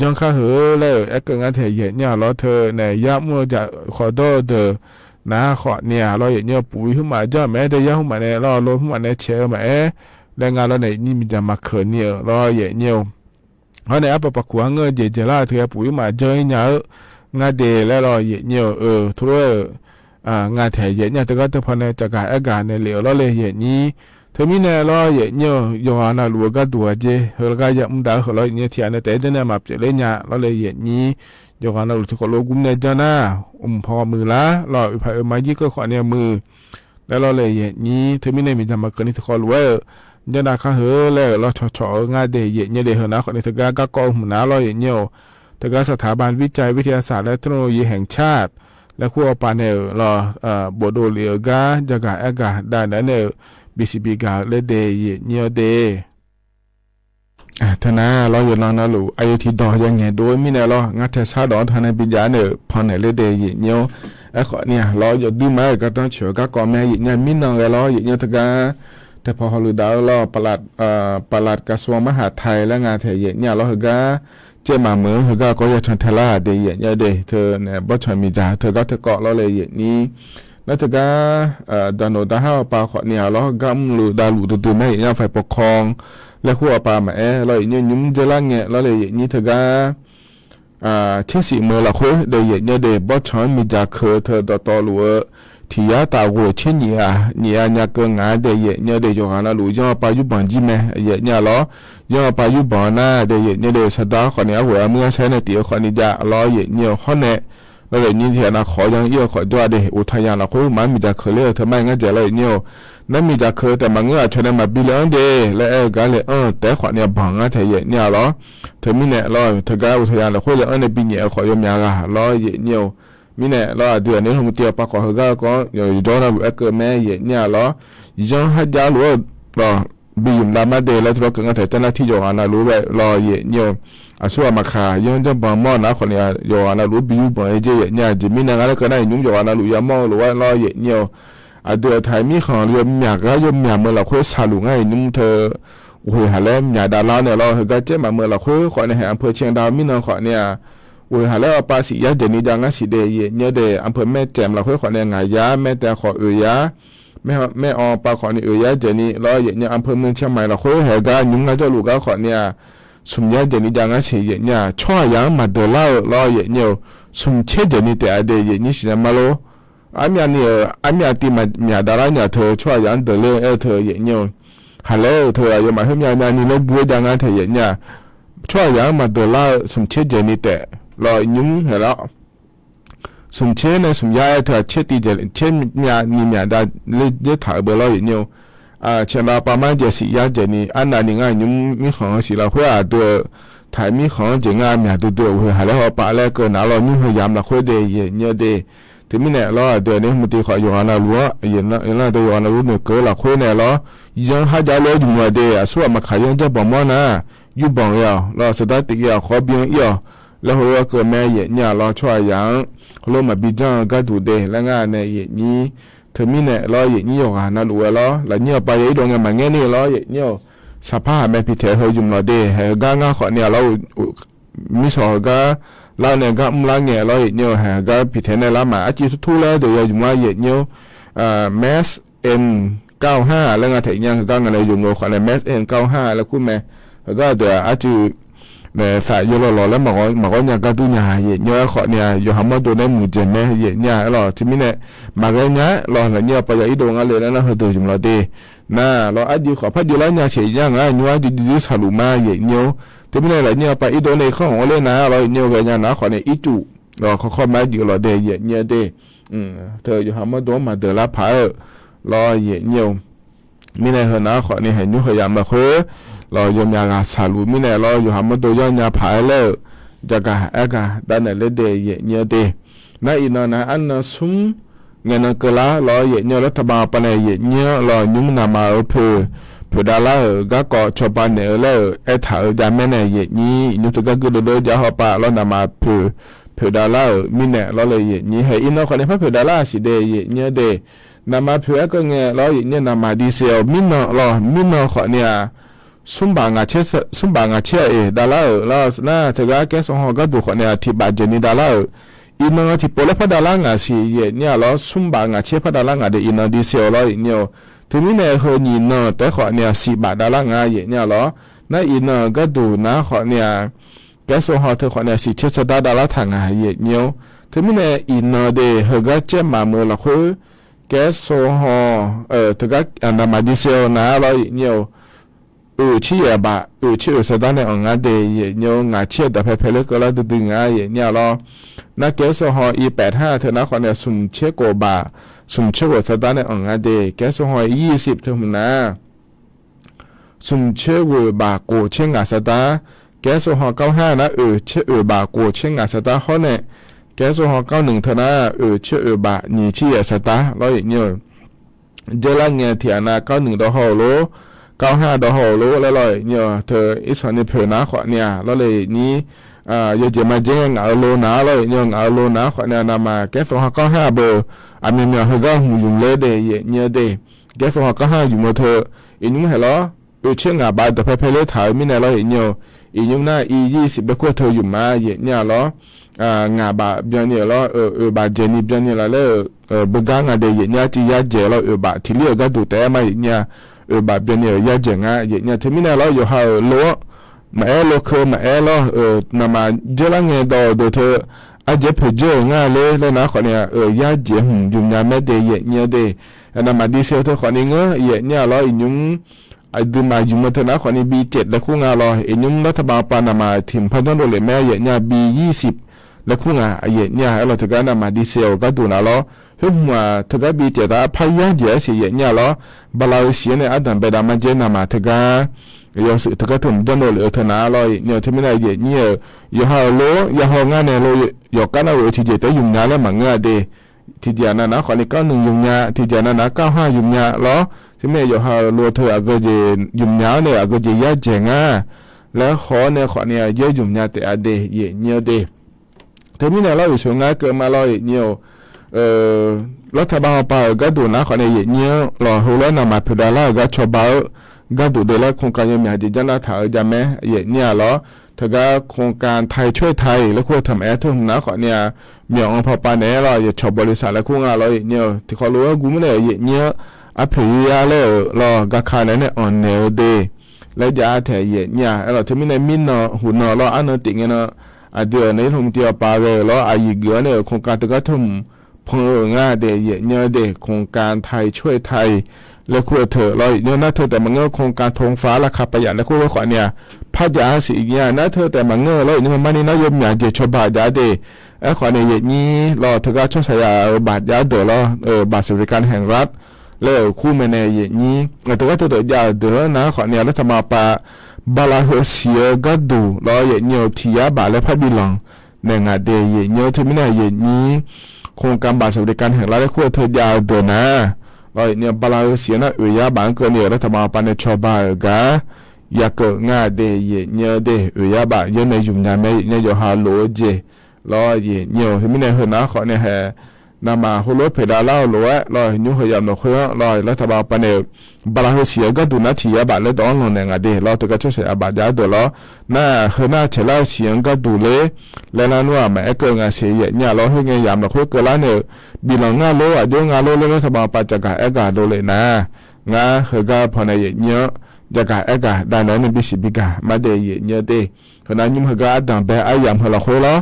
จังข้าเหอแล้วไอ้ก็งานเถียเนี่ยเราเธอเนี่ยยับมัวจะขอโดเดนะขอเนี่ยเราเนี่ยปุ๋ยขึ้นมาจ้าแม่ได้ยับขึ้นมาเนี่ยเราลดขึ้นมาเนี่ยเชื่อมาแล้วงานเราเนี่ยนี่มีจ่ามาเขินเนี่ยเราเนี่ยเขาเนี่ยปะปะขวางเงินเจล่าเธอปุ๋ยมาเจอเนี่ยงานเดแล้วเราเนี่ยทุกงานแถวเนี่ยแต่ก็จะพอในจากการอาการในเหลวเราเลยนี้เธอมีเนี่ยเราเนี่ยยอนาลัวก็ตัวเจเฮลก็ยังมุ่งด่าเขาเนี่ยที่อันนี้แต่จะเนี่ยมาเปลี่ยนเลยเนี่ยเราเลยนี้ยอนาลัวที่เขาโลกุมเนี่ยจ้านะพอมือละเราพายมายี่ก็ขอเนี่ยมือแล้วเราเลยนี้เธอมีเนี่ยมีจะมาเกินที่เขารู้ยันดาข้าเหอแล้วเราชงานเดยเนี่ยเดเหนะคนนี้เธอก็กองหัวหน้าเราเนี่ยเธอก็สถาบันวิจัยวิทยาศาสตร์และเทคโนโลยีแห่งชาติและคู่ปานเนลรอบโดเลียกาจากการอากาศด้านนั้นเนลBCB กาเลเดยเนี่ยเดทนาเราอยู่นอนนะลูกอายุที่ต่อยังไงโดยมีเนี่ยเรางัดเทศาดอนทานในปัญญาเนลพอในเลเดยเนี่ยไอ้ขอเนี่ยเราอยู่ดูมาก็ต้องเชื่อก็ก่อแม่เนี่ยมีน้องเราเนี่ยทกาแต่พอเขารู้ดาวเราปลัดกระทรวงมหาดไทยและงานเทียเนี่ยเราก็เจ้ามาเมืองเขาก็จะชันทลาเดียเนี่ยเดเธอเนี่ยบ่ชมีจ่าเธอก็เธอเกาะเราเลยอย่างนี้แล้วเธอก็ดานโนดาห้าปลาขอเนี่ยเราก็รู้ดาลูตัวแม่เนี่ยฝ่ายปกครองและคู่ปลามาเราอย่างนี้ยุ่งจะล่างเงี้ยเราเลยอย่างนี้เธอก็เช่นสิเมื่อเราคุยเดียเนี่ยเดบ่ชมีจ่าเคยเธอต่อรู้ที่ยาตาหัวเช่นเนี่ยก็งานเดียเนี่ยเดียอย่างนั้นรู้ยังปลายุบันจีแม่เนี่ยเรายังปลายุบันน่ะเดียเนี่ยเดียสตาขอเนี่ยหัวเมื่อใช้ในตีขอเนี่ยจะเราเนี่ยข้อเนี่ยแล้วเดี๋ยวนี้ที่เราขอยังเยอะขอด้วยเดียอุทยานเราคุยมันมีจะเคยเลือกทำไมงั้นจะเลยเนี่ยนั่นมีจะเคยแต่บางเงื่อนชนมาบิลล์เดย์และก็เลยแต่ขอเนี่ยบังอ่ะเธอเนี่ยเราเธอมีเนี่ยเราเธอก็อุทยานเราคุยเลยในปีนี้ขอยมยาละเราเนี่ยมีเนี่ยเราเดือนนี้ผมเตียวปากขอก็อยู่จอนะบุเกอร์แม่เนี่ยเรายังให้ยาลัวเราบีมลามาเดแล้วเราเกิดแต่เจ้าหน้าที่อยู่อันนั้นรู้ไว้เราเนี่ยส่วนมาขายังจะบางมอนะคนเนี่ยอยู่อันนั้นรู้บิวบางเจเนี่ยจะมีเนี่ยก็ได้ยุ่งอยู่อันนั้นรู้ยามอหรือว่าเราเนี่ยเดือนไทยมีของเรียมอยากก็ยมอยากเมื่อเราคุยสาลุง่ายนุ่มเธอโอ้ยหาแล้วอยากดาราเนี่ยเราก็เจ๊มาเมื่อเราคุยขอในแห่งอำเภอเชียงดาวมีน้องขอเนี่ยโอ้ยหาแล้วภาษียาเจนี่ดังงั้นสิเดย์เนี่ยเดย์อำเภอแม่แจ่มเราค่อยขอเนี่ยงายยาแม่แต่ขอยาแม่อปลาขอเนี่ยยาเจนี่เราเนี่ยอำเภอเมืองเชียงใหม่เราค่อยเหตุการณ์ยุ่งงั้นเจ้าลูกก็ขอเนี่ยสมยาเจนี่ดังงั้นสิเนี่ยช่วยยังมาเดาเราเนี่ยสมเชเจนี่แต่เดย์นี่สิมาโลอามีตีมาดาราเนี่ยเธอช่วยยังเดลเธอเนี่ยหาแล้วเธอยังมาให้มีนี่เราบัวดังงั้นเธอเนี่ยช่วยยังมาเดาสมเชเจนี่แต่รอยุ่งเหรอสมเชนสมยาเธอเชติเจเชนมีดาเลถ่ายเบอร์เราอย่างเดียวเช่นเราประมาณจะสิยาเจนี่อันนั้นง่ายยุ่งมีของสิเราเพื่อตัวถ่ายมีของเจงานมีตัวเพื่อหาแล้วปะแล้วก็น่าเรายุ่งพยายามเราคุยเดียเนี่ยเดถึงมีเนี่ยเราเดี๋ยวนี้มันตีขออยู่อันนั้นรู้อย่างนั้นเดี๋ยวอันนั้นรู้เนี่ยก็เราคุยเนี่ยเรายังหาจะเราอยู่ว่าเดียส่วนมาขายยังจะบอกว่านะอยู่บอกเราสุดท้ายติดขอเบี้ยแล้วเราก็แม่เนี่ยเราช่วยยังเรามาบิจังก็ดูเดแล้วงานเนี่ยนี้ถึงมีเนี่ยเราเนี่ยอยู่อันนั้นรู้เราแล้วเนี่ยไปยังตรงนั้นมาเงี้ยนี่เราเนี่ยสภาพแม่พิเศษเขาอยู่เราเดให้ก็งานขอเนี่ยเรามิสอก็เราเนี่ยก็เราเนี่ยเราเนี่ยให้ก็พิเศษเนี่ยเรามาอาชีพทุกแล้วเดี๋ยวอยู่ว่าเนี่ยMass N95 แล้วงานถึงยังก็งานอยู่เราขอเนี่ยMass N95แล้วคุณแม่ก็เดี๋ยวอาชีพเนี่ยสายอยู่หล่อแล้วหมอก็ยังก็ดูเนี่ยเนี่ยขอเนี่ยอยู่หามาดูในหมู่เจนเนี่ยหล่อที่มีเนี่ยมาก็เนี่ยหล่อเนี่ยไปยังอีดงอะไรแล้วนะเขาดูจุ่มเราดีน่าเราอายุขอพัดอยู่แล้วเนี่ยเฉยยังเนี่ยอยู่สารุมาเนี่ยที่มีเนี่ยเนี่ยไปอีดงในข้องอะไรนะเราเนี่ยก็ยังนะขอเนี่ยอีจู รอเขามาอยู่รอเดยเนี่ยเดเธออยู่หามาโดนมาเดละผารอเยเนี่ยมีในหัวหน้าขอนี่เห็นอยู่ขยันมาคุยรอยมยากาสาลุมีในรออยู่หามาโดย้อนยาผายแล้วจะกะเอกะด้านไหนเลเดยเนี่ยเดนั่นอีนนะอันนั้นซุ่มเงินกลารอเยเนี่ยรัฐบาลปนเยเนี่ยรอยุ่งนามาเพื่อดาราก็ก่อชาวบ้านเนี่ยแล้วไอ้ถ่ายจำแม่เนี่ยเยนี่ยุติก็คือโดยจะหอบปะแล้วนามาเพื่อดารามีเนี่ยเราเลยเยนี่ให้อินเอาคนนี้เพื่อดาราสิเดยเนี่ยเดนามาเพื่อก็เงี้ยเราเยเนี่ยนามาดีเซลมินเนาะเรามินเนาะคนเนี่ยสุ่มบางอาเชื่อดาราเราหน้าเธอก็แกส่งหัวก็ดูคนเนี่ยที่บาดเจ็บนี่ดาราอินเนาะที่โปรเลพดาราสิเยเนี่ยเราสุ่มบางอาเชื่อพดาราเดอินเนาะดีเซลเราเนี่ยทีนี้เนี่ยเขาหยินเนาะแต่ขอเนี่ย10 บาทดาราเนี่ยหรอนั่นอินเนาะก็ดูนะขอเนี่ยแกส่งหัวเธอขอเนี่ย17 ดาราทางเนี่ยทีนี้เนี่ยอินเนาะเดเขาก็เจ็บมาเมื่อละคือแกส่งหัวเธอก็อันนั้นมาดีเซลนะเราเนี่ยชื่อบะชื่อสถานในองค์เดยเนี่ยงาเชื่อแต่เพลก็แล้วดึงเนี่ยหรอนักแกส่งหัวE85เธอนะขอเนี่ยสุ่มเชื่อกบะสุ่มเชื่อสถานในองค์เดยแกส่งหัว20เท่านั้นสุ่มเชื่อบะโกเชื่องาสตาแกส่งหัว95นะเชื่อบะโกเชื่องาสตาเขาเนี่ยแกส่งหัว91เท่านั้นเชื่อบะนี่เชื่อสตาเราอย่างเนี่ยเจริญเงี้ยที่อันนั้น91ดอกหัวโล95ดอกหัวโลแล้วเลยเนี่ยเธออิสราเอลเผยนะขอเนี่ยแล้วเลยนี้ยจะมาเจ้งเอาโลนาเลยเนี่ยเอาโลนาขอเนี่ยนามาแกส่งหัว95เบอร์อันนี้เนี่ยเขาก็หูยุ่งเลยเดยเนี่ยเดแกส่งหัว95อยู่มาเธออีนุ่มเหรอเชื่องาบาดแต่เพลเลยถ่ายไม่ในเราเห็นเนี่ยอีนุ่มหน้าE20เบกว่าเธออยู่มาเนี่ยเหรองาบาเบียนเนี่ยเหรอบาเจนี่เบียนเนี่ยละเลยเบกางาเดยเนี่ยจียาเจเราบาที่เลี้ยก็ดูแต่ไม่เนี่ยบาเบียนเนี่ยยาเจงะเนี่ยที่ไม่ในเราอยู่หาโลมาโลคือมาเรานามาเจริญเงินดอเธออาจจะเพื่อเจองาเลยแล้วนะคนเนี่ยยาเจยุ่งยาไม่เดยเนี่ยเดนามาดีเซลเธอคนนี้เงยเนี่ยเราอีนุ่มไอ้ดูมาอยู่มาเถอะนะคนนี้B7แล้วคู่งาเราอีนุ่มรัฐบาลปานามาถิ่มพันธุ์โดเลยแม่เนี่ยB20แล้วคู่งาเนี่ยเราถือกันนามาดีเซลก็ดูนะเราเฮ้ยมาถือกันB7แต่พายาเดียสิเนี่ยเราบาลาเซียเนี่ยอันดับเบดามันเจนามาถือกันยอมสื่อถือกันถึงจันโดเลยเถอะนะเราเนี่ยที่ไม่ได้เนี่ยอยู่หาโลอยู่หางานเนี่ยเราอยู่กันเอาที่เจแต่ยุ่งยากแล้วมันเงาเดที่เดียนะคนนี้91ยุ่งยากที่เดียนะ95ยุ่งยากเราที่ไม่อยู่หาโลเธอก็จะยุ่งยากเนี่ยก็จะยากเจงแล้วขอเนี่ยขอเนี่ยเยอะยุ่งยากแต่เดเนี่ยเดที่ไม่เนี่ยเราอยู่ช่วงงานเกิดมาเราเนี่ยรัฐบาลป่าก็ดูนะขอเนี่ยเนี่ยเราหัวเราะนามาพิดาลาก็ชอบก็ดูเดลโครงการยังมีอาจจะน่าถ่ายจะแม้เนี่ยเหรอถ้าก็โครงการไทยช่วยไทยแล้วควรทำเท่านะขอเนี่ยมีองค์พอปานเนี่ยเราอย่าชอบบริษัทแล้วคู่งานเราเนี่ยที่เขารู้ว่ากูไม่ได้เนี่ยอภิยาเลยเราก็ขายเนี่ยอ่อนแนวเดแล้วจะแถเนี่ยเราที่ไม่ได้มินเนาะหุ่นเนาะเราอันนั้นติงเนาะเดี๋ยวในทุ่งเดียวปาเลยเราอายุเยอะเนี่ยโครงการตะก็ทุ่มพงง่าเดเนี่ยเดโครงการไทยช่วยไทยแล้วควรเถอะเราเนี่ยน่าเธอแต่มันเงาโครงการธงฟ้าราคาประหยัดแล้วควรขอเนี่ยพระยาสีเนี่ยน่าเธอแต่มันเงาเราเนี่ยมันนี่น่ายมอย่างเจชบาดยาเดขอเนี่ยอย่างนี้เราเธอก็ช่วยใช้บาทยาเดอเราบาทสวัสดิการแห่งรัฐแล้วคู่แม่เนี่ยอย่างนี้แต่ก็เธอยาเดอนะขอเนี่ยรัฐบาลปะบาลาเฮเซียก็ดูเราอย่างเนี่ยที่ยาบาทและพระบิลองเนี่ยงาเดยเนี่ยที่ไม่ได้อย่างนี้โครงการบาทสวัสดิการแห่งรัฐและควรเธอยาเดอนะเราเนี่ยบาลาเซียนะยาบางก็เนี่ยรัฐบาลปานชอบากะยาเกิดง่าเดยเนี่ยเดยาบางยังในยุ่งยากไม่เนี่ยอยู่หาโลเจเราเนี่ยที่ไม่ได้เห็นนะขอเนี่ยนามาหัวรถเพดานเล่าโลเราเห็นยุ่งยามเราคุยเรารัฐบาลปานบาลาเซียก็ดูนะที่ยาบางเลยต้องลงเนี่ยเดเราตัวก็ช่วยใช้บาทยาเดอเราน่าเห็นน่าเชล่าเสียงก็ดูเลยแล้วนั่นว่าแม่เกิดงานเสียเนี่ยเราให้เงี้ยยามเราคุยเกิดแล้วเนี่ยบิลงงาโลอ่ะโยงงาโลแล้วรัฐบาลปาจากการกาโดเลยนะงาเฮก็พอในเนี่ยจากการกาได้แล้วในบิสิบิกามาเดยเนี่ยเดขณะยุ่งเฮก็ดังแบบไอ้ยามเฮเราคุยแล้ว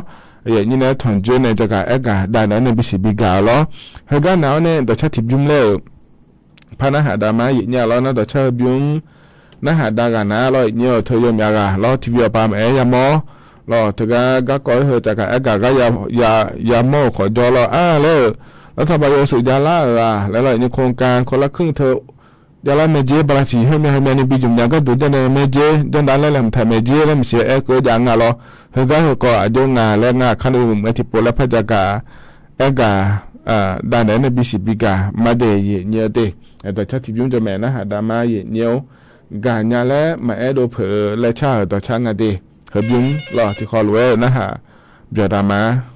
อย่างนี้นะถอนจุนในจากการกาได้แล้วในบิสิบิกาแล้วเฮก็หนาวเนี่ยแต่ชาติยุ่งเล่พนักหาดามาอย่างเนี่ยแล้วนะแต่ชาติยุ่งนะหาดากันนะเราเนี่ยเธอยมยากาเราที่วิวปามยามอ รอถึงก็ก่อเหตุจากอากาศก็ยาโม่ขอจอรอแล้วรัฐบาลสุยาล่าแล้วในโครงการคนละครึ่งเธอยาลาเมเจบราชีให้แม่นี่บิจุมยังก็ดูจะในเมเจจนได้แล้วทำเมเจแล้วมันเสียก็ยังรอเฮก็อาจงาและงาคันอื่นเมื่อที่ปลพจากากาด้านไหนในบิสิบิกามาเดยเนียเตตัวชาติบิมจะแม่นะหาดามาเยเนียวกาญาและมาโดเผอและชาตัวช่างเดเฮบิมรอที่คอรวยนะฮะเบียดามา น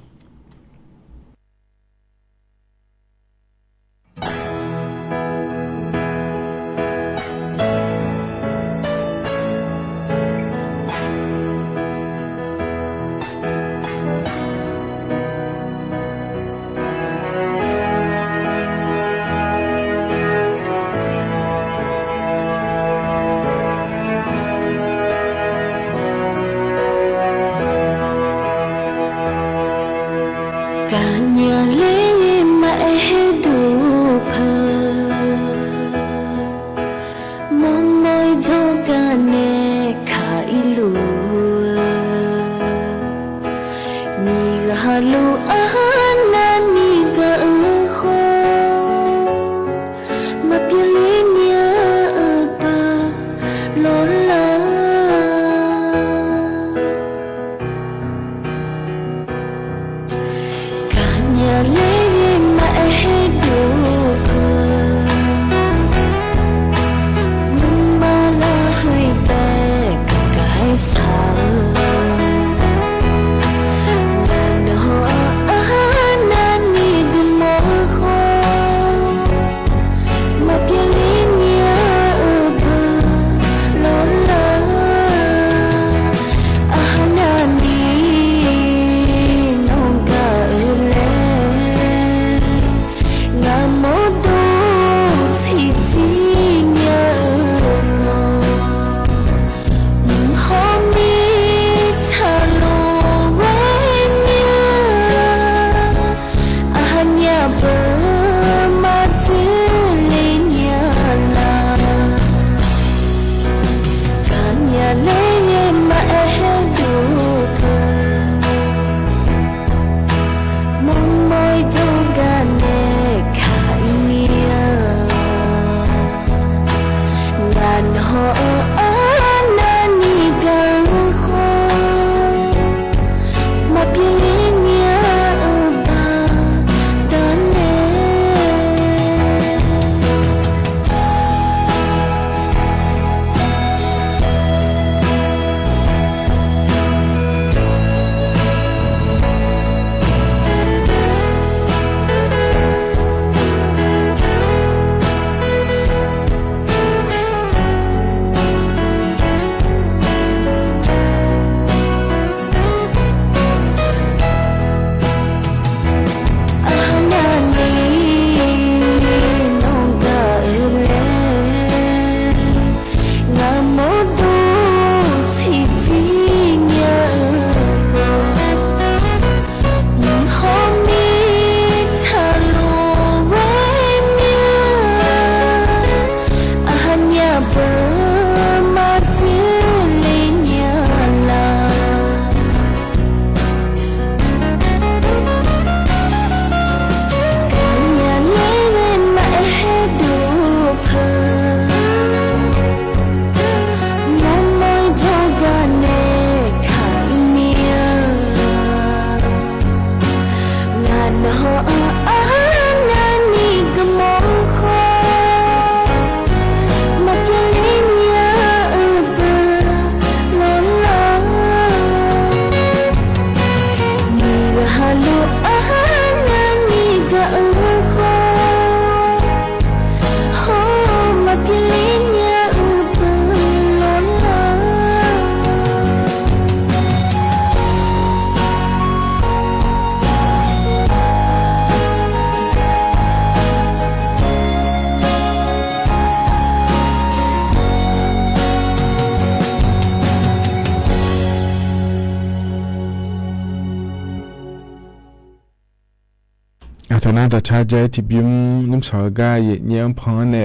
ทนาตาชาเจจิบิมนิมสอกาเยเนียมพอเน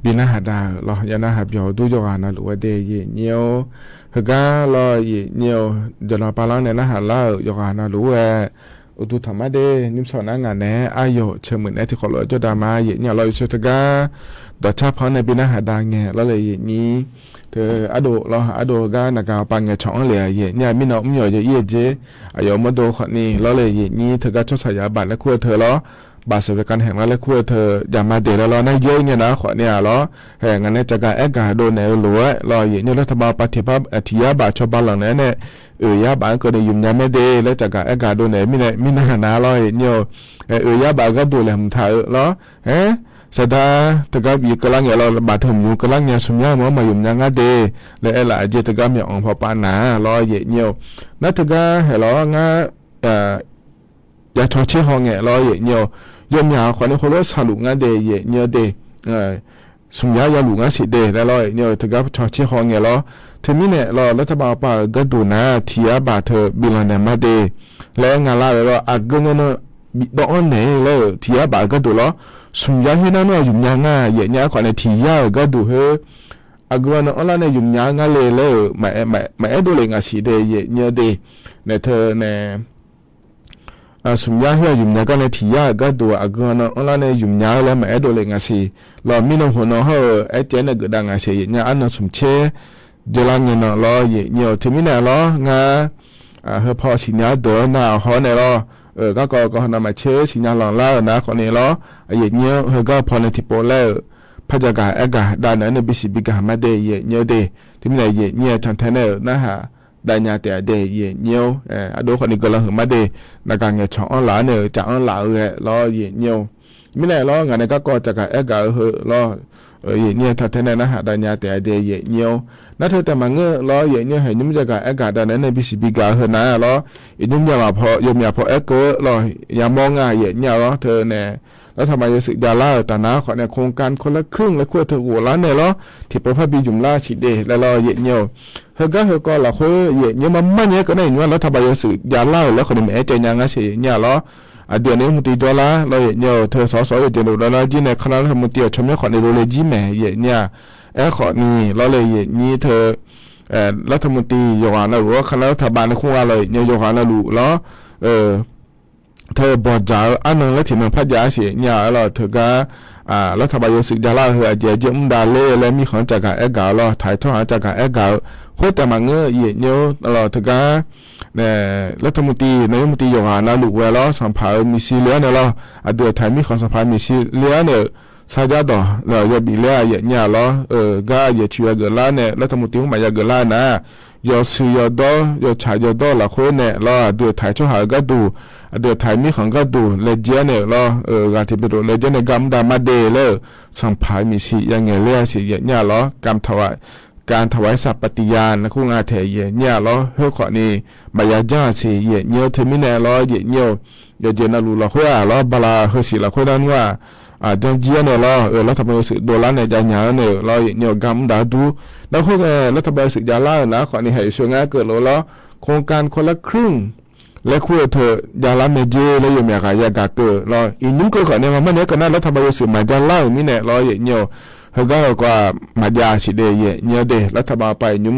บินาหาดาลอยานาหาเบียวดูโยกานาลัวเดเยเนียวฮกาลอเยเนียวเดลาปาลังเนนาหาลาโยกานาลัวอุตุธรรมะเดนิมสอนางานแนอายุเชื่อเหมือนไอที่ขอลอยจดามาเยเนียวลอยสุดกาดาชาพอเนบินาหาดาเงแล้วเลยเยนี้เธออโดเราอโดกานากาปังเงช่องเลยเยเนี่ยมินอมหย่อเยเจอายมาโดขนี้แล้วเลยเยนี้เธอก็ชดสายาบัตรและคู่เธอล้อบาสเวกันแห่งแล้วคู่เธออย่ามาเดแล้วนะเยอะเงี้ยนะขอเนี่ยล้อแห่งนั้นจะการแอกาโดนแนวหลัวรอเยเนี่ยรัฐบาลปฏิบัติอธิยาบาชาวบ้านหลังนั้นเนี่ยยาบานก็ได้ยุ่งยาไม่เดแล้วจะการแอกาโดนแนวมินาหนาล้อเนี่ยยาบานก็ดูแลมันถ่ายล้อสดาตะกับอีกลังเราบาดถมอยู่กลังยาสุญญามามายุ่งยางาเดและเอล่าเจตะกับมีองพอปานาลอเยเนียวนัตกะเฮลองายาชอเชฮองเงลอเยเนียวยมยาขวัญคนรสาลุงาเดเยเนียวเดสุญญายาลุงาสิเดแล้วลอยเนียวตะกับชอเชฮองเงลอถึงนี่เนี่ยรอรัฐบาลป่าก็ดูนะทียาบาเธอบิลันเนมาเดและงาลาแล้วอักเงินดอนเนแล้วทียาบาก็ดูล้อสุญญาเฮนั่นว่ายุ่งยางาเยเนียขวัญทียาก็ดูเฮอักวันนั้นเนี่ยยุ่งยางาเลยไม่ดูเลยงาสิเดเยเนียวเดเนี่ยเธอเนี่ยสุญญาเฮียยุ่งยาก็ในที่ยาก็ดูอักวันนั้นเนี่ยยุ่งยาแล้วไม่ดูเลยงาสิเรามีน้องหัวน้องเฮไอเจนก็ดังงาสิเนี่ยอันนั้นสมเชเจริญเงินล้อเยี่ยวที่มีเนี่ยล้องาเฮพอสิญญาเดินหน้าเขาเนี่ยล้อก็นำมาเชื่อสิญญาหลังล่านะคนนี้ล้อเยี่ยวเฮก็พอในที่โปรแล้วพระจักรเอกาด้านนั้นบิสิบิกามาเดเยี่ยวเดที่มีเนี่ยเยี่ยวทันเทนเนอร์นะฮะได้ยาแต่เดเยี่ยวอดูคนนี้ก็ละหึมาเดนักการเงินช่องหลานเนี่ยจากอันหลาล้อเยี่ยวมีเนี่ยล้องานเนี่ยก็จักรเอกาเฮล้อเยี่ยทัดเทนนะฮะดันยาแต่เดียเยี่ยวนัทเธอแต่มังเงอล้อเยี่ยเห็นยุ่งจะกับอากาศดันนั้นในบิสิบิกาเฮนะล้อยุ่งยามาพอยมยาพอเอเกอล้อยามองง่ายเยี่ยล้อเธอเนี่ยแล้วทำไมจะสึกยาล่าแต่นะขอเนี่ยโครงการคนละครึ่งและขั้วเธอหัวล้านเนี่ยล้อที่ประพัดบิยุ่มล่าฉีดเดแล้วล้อเยี่ยวเฮก็ละขั้วเยี่ยมันเนี่ยก็ได้ยุ่งแล้วทำไมจะสึกยาล่าแล้วคนนี้ไม่ใจยังไงสิเนี่ยล้อเดือนนี้มุติดอลลาร์เราเนี่ยเธอสอเดือนดอลลาร์จีนในคณะรัฐมนตรีชมเนี่ยขอในโรเลจีแม่เนี่ยขอนี่เราเลยนี่เธอรัฐมนตรีโยฮานาหรือว่าคณะรัฐบาลในคู่อะไรเนี่ยโยฮานาลูแล้วเธอบอกจ่าอันนั้นแล้วที่มันพัฒนาเสียเนี่ยเราเธอก็รัฐบาลยศยาลาเฮอเจมดาเล่และมีของจากการกาเราถ่ายทอดจากการกาโคตรแต่มังเงยเนี่ยเราเธอก็เนี่ยรัฐมนตรีนายกรัฐมนตรีโยฮานาลูเวลาสัมภาษณ์มิซิเลียเนี่ยเราเดือดไทยมีของสัมภาษณ์มิซิเลียเนี่ยซาจาดอเราจะบิเลียเนี่ยเราก็อย่าช่วยเกล้าเนี่ยรัฐมนตรีของมายาเกล้านะยอซื้อยอดอยอชายอดละคนเนี่ยเราเดือดไทยช่วยหาก็ดูเดือดไทยมีของก็ดูเลเจเนี่ยเราการที่ไปดูเลเจเนี่ยกำดามาเดเลยสัมภาษณ์มิซิยังไงเลียสิเนี่ยเรากำถวายการถวายสัพปฏิญาณคู่งานเทเยเนี่ยล้อเฮือขอนี่มายาญาสิเยเนียวเทมิเนล้อเยเนียวเยเจนาลูละขั้วล้อบาลาเฮือสิละขั้วนั้นว่าจงเจียเนี่ยล้อรัฐบาลสึกโดลาเนี่ยจะหยาเนี่ยล้อเยเนียวกำดาดูแล้วคู่รัฐบาลสึกยาล่านะขอนี่ให้ช่วยงานเกิดล้อโครงการคนละครึ่งและคู่เธอยาลาเมเจและยมยากายากาเกิดล้ออีนุ่งก็ขอเนี่ยมันเนี่ยก็น่ารัฐบาลสึกมายาล่ามิเนี่ยล้อเยเนียวเฮก็กว่ามาญาสิเดเยเนี่ยเดรัฐบาลไปยุ่ง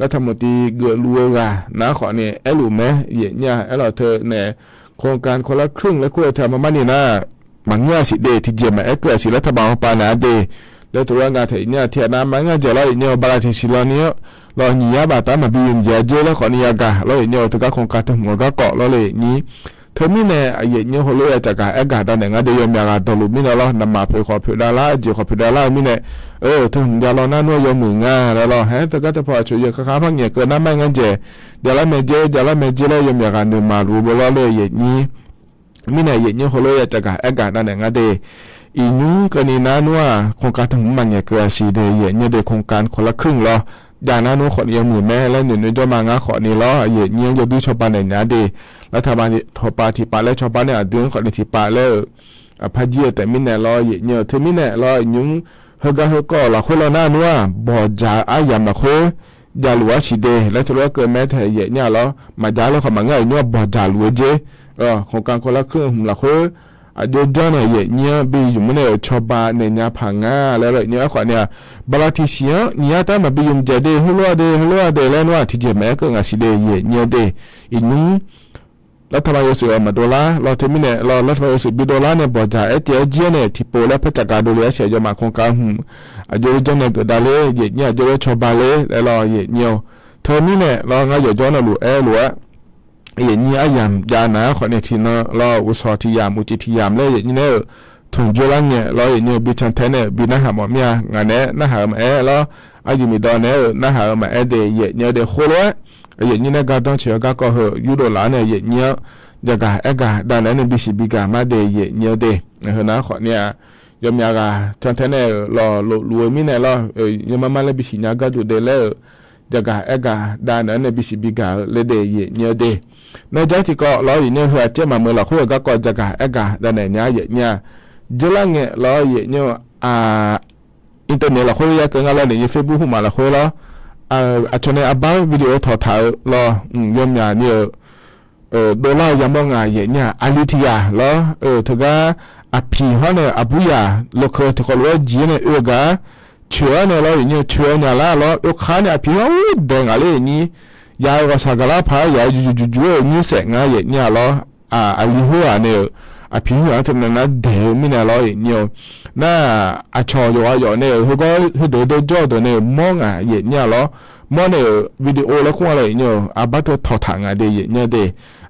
รัฐมนตรีเกือลัวกานะขอเนี่ยรู้ไหมเยเนี่ยเราเธอเนี่ยโครงการคนละครึ่งและคู่เธอมานี่นะมันเนี่ยสิเดที่เจมาเกิดสิรัฐบาลปานาเดแล้วตัวงานเธอเนี่ยเทียนมันงานจะเราเนี่ยบาราทิสิลาเนี่ยเราเนี่ยบาตามาบินเจเจแล้วขอเนี่ยกาเราเนี่ยตัวก็โครงการทั้งหมดก็เกาะเราเลยนี่เธอมีเนี่ยเนี่ยหัวเลยจากการกาตอนเนี่ยงานเดียมยากาตลุมีเนี่ยเรานำมาเผยขอเผยดาราจีขอเผยดารามีเนี่ยเธอผมจะรอหน้าหน่วยยมืองาแล้วเราเธอก็จะพอช่วยข้าพังเนี่ยเกิดน้ำไม่งั้นเจเดี๋ยวละเมเจแล้วยมยากาเดินมารู้บ่ว่าเลยนี่มีเนี่ยเนี่ยหัวเลยจากการกาตอนเนี่ยงานเดียอีนู้กันนี่นะนัวโครงการทั้งมันเนี่ยเกิดสีเดียเนี่ยเดียโครงการคนละครึ่งหรออย่างนั้นนู้ขอเลี้ยงหมู่แม่และหนึ่งในด้วยมางาขอนี่ล้อเยี่ยงยดูชาวบ้านในนั้นดีรัฐบาลทอปาที่ปาและชาวบ้านเนี่ยเดือนขอในที่ปาแล้วพาเจียแต่มินเนี่ยล้อเยี่ยงเธอมินเนี่ยล้อยุ่งเฮก็เราคนเราหน้านัวบ่จ่าอายามาคุยยาลัวสีเดและทุเรศเกิดแม้แต่เยี่ยงล้อมาจ่าแล้วเขามาง่ายนัวบ่จ่าลัวเจโครงการคนละครึ่งเราคุย โยจเนี่ยเนี่ยบีอยู่มันเนี่ยชอบาเนี่ยญาพังาแล้วเนี่ยขวาเนี่ยบลาทิเสียเนี่ยตามาบีอยู่เจเดฮัลโหลเดแล้วว่าที่เจแม่ก็งาสิเดเนี่ยเดอีนุรัฐบาลอุตสาหมาดอลลาร์เราที่มีเนี่ยเรารัฐบาลอุตสาหดอลลาร์เนี่ยบอกจ่ายเจียเนี่ยที่โปรและพระจักรดูแลเสียจะมาโครงการโยจเนี่ยก็ได้เลยเนี่ยโยชอบาเลยแล้วเราเนี่ยเธอนี่เนี่ยเราง่ายโยจเนี่ยรู้รู้ว่าเนี่ยยามยานาคนเนี่ยที่เนาะเราอุตสาหที่ยามอุจิที่ยามเลยเนี่ยถุงจุลังเนี่ยเราเนี่ยบิชันเทเนี่ยบินะหาหมอเมียงานเนี่ยนะหามาแล้วอายุมีดอนเนี่ยนะหามาเดเนี่ยเดโคโลเนี่ยเนี่ยก็ต้องเชื่อก็เหยูโดลาเนี่ยเนี่ยจะกะด้านนั้นบิสิบิกามาเดเนี่ยเดนะคนเนี่ยยมยากาจันเทเนี่ยเรารวยมิเนี่ยเรายมมาเลยบิสิญาก็ดูเดเลยจะกะด้านนั้นบิสิบิกาเลยเดเนี่ยเดในใจที่ก็เราอยู่เนี่ยหัวเจ้ามาเมื่อเราคุยก็จะกะด้านไหนเนี่ยจะละเนี่ยเราเนี่ยอินเทอร์เน็ตเราคุยกันอะไรเนี่ยเฟซบุ๊กมาเราคุยแล้วชนอาบ้าวิดีโอถอดถ่ายเรายมเนี่ยดอลลาร์ยังมองเนี่ยอาลิทิยาแล้วถึงก็อภิฮะเนี่ยอบุยาโลกที่เขาเรียกจีนเนี่ยก็เชื่อเนี่ยเราเนี่ยเชื่อเนี่ยแล้วข้าเนี่ยอภิฮะเด้งอะไรนี่ยายก็สักการะพายายจู่นี่เสงเนี่ยแล้วอาลิหัวเนี่ยอภิหัวที่นั่นเดี๋ยวมีเนี่ยเราเนี่ยน่าชอบอยู่เนี่ยเขาก็ดูจอตัวเนี่ยมองเนี่ยแล้วมองเนี่ยวิดีโอแล้วควรอะไรเนี่ยอาบัตถอดทางเดียเนี่ยเด